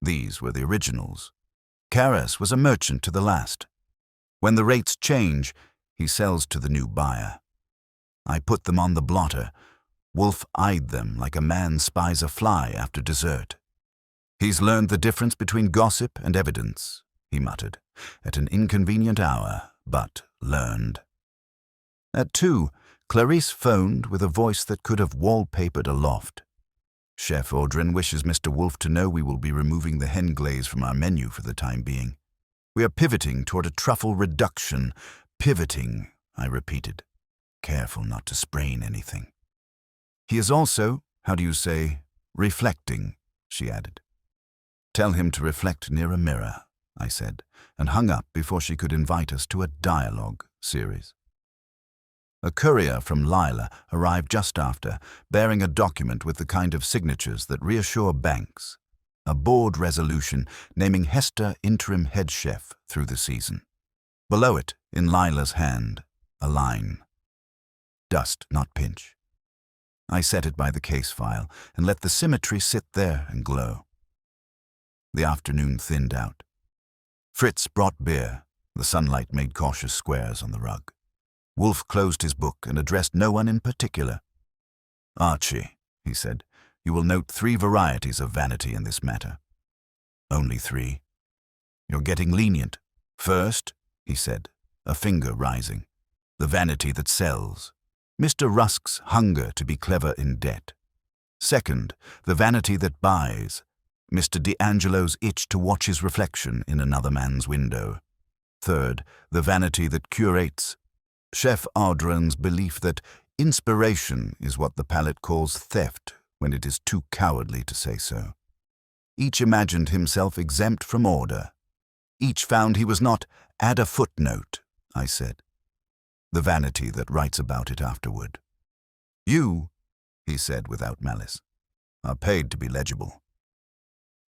These were the originals. Karras was a merchant to the last. When the rates change, he sells to the new buyer. I put them on the blotter. Wolfe eyed them like a man spies a fly after dessert. "He's learned the difference between gossip and evidence," he muttered, "at an inconvenient hour, but learned." At 2, Clarice phoned with a voice that could have wallpapered a loft. "Chef Audrin wishes Mr. Wolfe to know we will be removing the hen glaze from our menu for the time being. We are pivoting toward a truffle reduction. Pivoting," I repeated, careful not to sprain anything. "He is also, how do you say, reflecting," she added. "Tell him to reflect near a mirror," I said, and hung up before she could invite us to a dialogue series. A courier from Lila arrived just after, bearing a document with the kind of signatures that reassure banks. A board resolution naming Hester interim head chef through the season. Below it, in Lila's hand, a line. Dust, not pinch. I set it by the case file and let the symmetry sit there and glow. The afternoon thinned out. Fritz brought beer. The sunlight made cautious squares on the rug. Wolfe closed his book and addressed no one in particular. "Archie," he said, "you will note 3 varieties of vanity in this matter." "Only 3. You're getting lenient. First," he said, a finger rising, "the vanity that sells. Mr. Rusk's hunger to be clever in debt. Second, the vanity that buys. Mr. D'Angelo's itch to watch his reflection in another man's window. Third, the vanity that curates. Chef Audran's belief that inspiration is what the palate calls theft when it is too cowardly to say so. Each imagined himself exempt from order. Each found he was not add a footnote, I said. The vanity that writes about it afterward. You, he said without malice, are paid to be legible.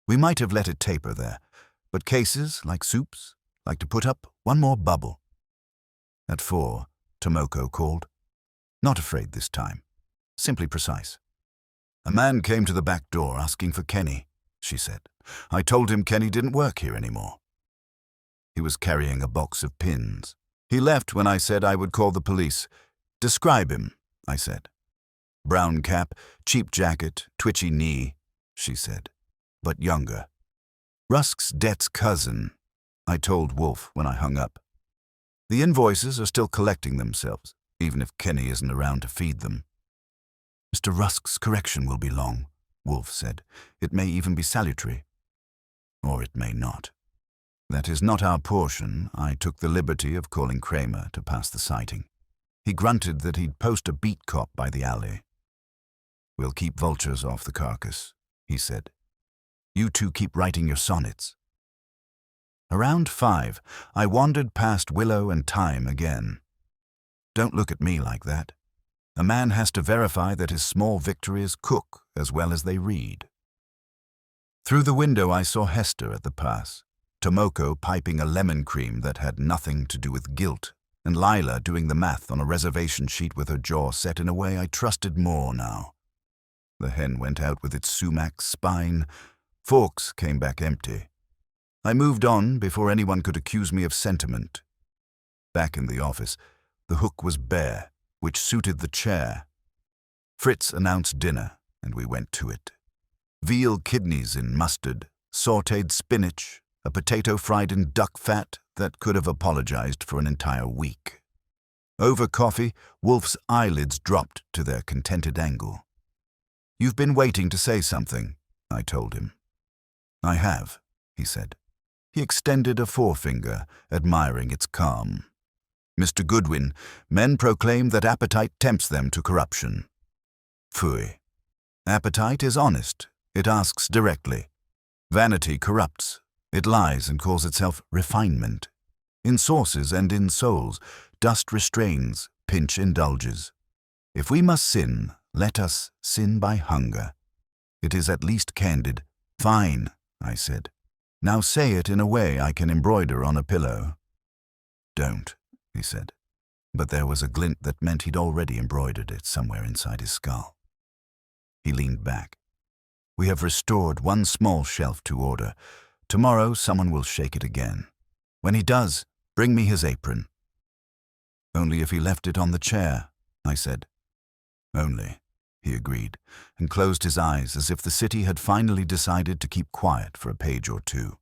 We might have let it taper there, but cases, like soups, like to put up one more bubble. At 4, Tomoko called. Not afraid this time, simply precise. "A man came to the back door asking for Kenny," she said. "I told him Kenny didn't work here anymore." He was carrying a box of pins. He left when I said I would call the police. "Describe him," I said. "Brown cap, cheap jacket, twitchy knee," she said, "but younger. Rusk's debt's cousin," I told Wolfe when I hung up. "The invoices are still collecting themselves, even if Kenny isn't around to feed them." "Mr. Rusk's correction will be long," Wolfe said. "It may even be salutary. Or it may not. That is not our portion. I took the liberty of calling Kramer to pass the sighting. He grunted that he'd post a beat cop by the alley. "We'll keep vultures off the carcass," he said. "You two keep writing your sonnets." Around 5, I wandered past Willow and Time again. Don't look at me like that. A man has to verify that his small victories cook as well as they read. Through the window I saw Hester at the pass, Tomoko piping a lemon cream that had nothing to do with guilt, and Lila doing the math on a reservation sheet with her jaw set in a way I trusted more now. The hen went out with its sumac spine. Forks came back empty. I moved on before anyone could accuse me of sentiment. Back in the office, the hook was bare, which suited the chair. Fritz announced dinner, and we went to it. Veal kidneys in mustard, sautéed spinach, a potato fried in duck fat that could have apologized for an entire week. Over coffee, Wolfe's eyelids dropped to their contented angle. "You've been waiting to say something," I told him. "I have," he said. He extended a forefinger, admiring its calm. "Mr. Goodwin, men proclaim that appetite tempts them to corruption. Phooey. Appetite is honest. It asks directly. Vanity corrupts. It lies and calls itself refinement. In sources and in souls, dust restrains, pinch indulges. If we must sin, let us sin by hunger. It is at least candid." "Fine," I said. "Now say it in a way I can embroider on a pillow." "Don't," he said, but there was a glint that meant he'd already embroidered it somewhere inside his skull. He leaned back. "We have restored one small shelf to order. Tomorrow someone will shake it again. When he does, bring me his apron." "Only if he left it on the chair," I said. "Only," he agreed, and closed his eyes as if the city had finally decided to keep quiet for a page or 2.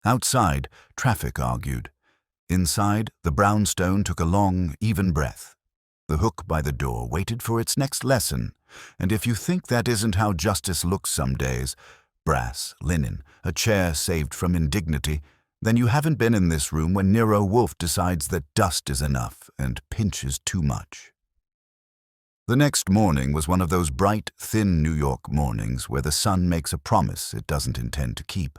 Outside, traffic argued. Inside, the brownstone took a long, even breath. The hook by the door waited for its next lesson, and if you think that isn't how justice looks some days, brass, linen, a chair saved from indignity, then you haven't been in this room when Nero Wolfe decides that dust is enough and pinch is too much. The next morning was one of those bright, thin New York mornings where the sun makes a promise it doesn't intend to keep.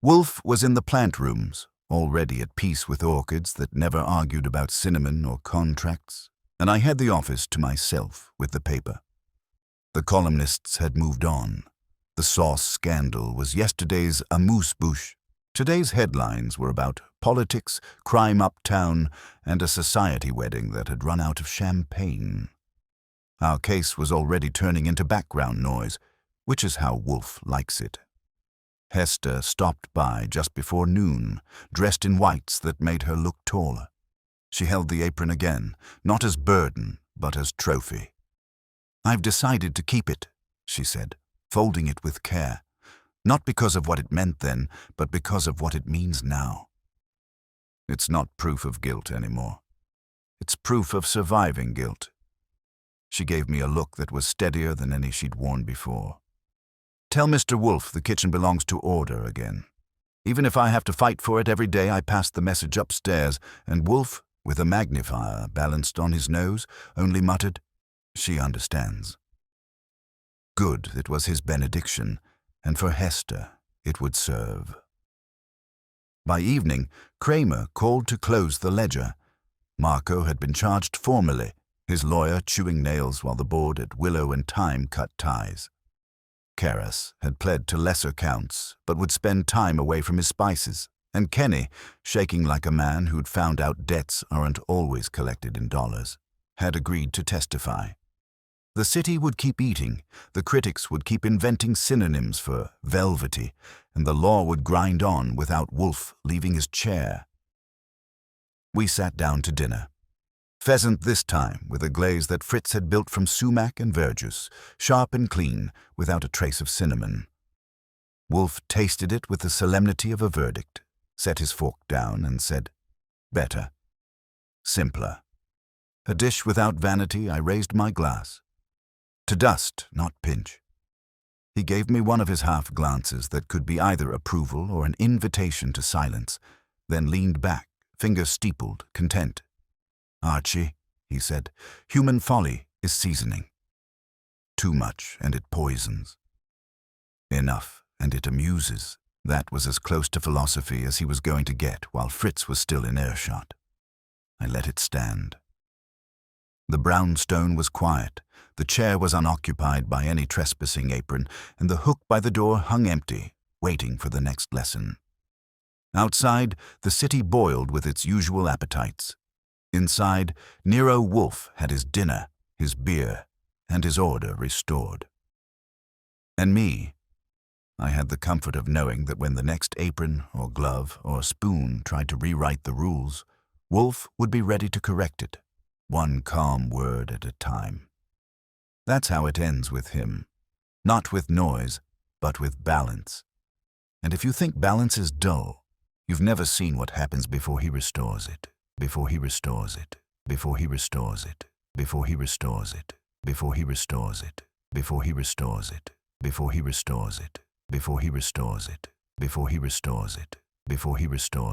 Wolfe was in the plant rooms, already at peace with orchids that never argued about cinnamon or contracts, and I had the office to myself with the paper. The columnists had moved on. The sauce scandal was yesterday's amuse-bouche. Today's headlines were about politics, crime uptown, and a society wedding that had run out of champagne. Our case was already turning into background noise, which is how Wolfe likes it. Hester stopped by just before noon, dressed in whites that made her look taller. She held the apron again, not as burden, but as trophy. "I've decided to keep it," she said, folding it with care, not because of what it meant then, but because of what it means now. It's not proof of guilt anymore. It's proof of surviving guilt. She gave me a look that was steadier than any she'd worn before. "Tell Mr. Wolfe the kitchen belongs to order again. Even if I have to fight for it every day, I passed the message upstairs," and Wolfe, with a magnifier balanced on his nose, only muttered, "She understands." Good, it was his benediction, and for Hester it would serve. By evening, Kramer called to close the ledger. Marco had been charged formally, his lawyer chewing nails while the board at Willow and Thyme cut ties. Karras had pled to lesser counts, but would spend time away from his spices, and Kenny, shaking like a man who'd found out debts aren't always collected in dollars, had agreed to testify. The city would keep eating, the critics would keep inventing synonyms for velvety, and the law would grind on without Wolfe leaving his chair. We sat down to dinner. Pheasant this time, with a glaze that Fritz had built from sumac and verjuice, sharp and clean, without a trace of cinnamon. Wolfe tasted it with the solemnity of a verdict, set his fork down, and said, "Better. Simpler." A dish without vanity, I raised my glass. To dust, not pinch. He gave me one of his half-glances that could be either approval or an invitation to silence, then leaned back, finger steepled, content. "Archie," he said, "human folly is seasoning. Too much, and it poisons. Enough, and it amuses." That was as close to philosophy as he was going to get while Fritz was still in earshot. I let it stand. The brownstone was quiet, the chair was unoccupied by any trespassing apron, and the hook by the door hung empty, waiting for the next lesson. Outside, the city boiled with its usual appetites. Inside, Nero Wolfe had his dinner, his beer, and his order restored. And me, I had the comfort of knowing that when the next apron or glove or spoon tried to rewrite the rules, Wolfe would be ready to correct it, one calm word at a time. That's how it ends with him. Not with noise, but with balance. And if you think balance is dull, you've never seen what happens before he restores it, before he restores it, before he restores it, before he restores it, before he restores it, before he restores it, before he restores it, before he restores it, before he restores it, before he restores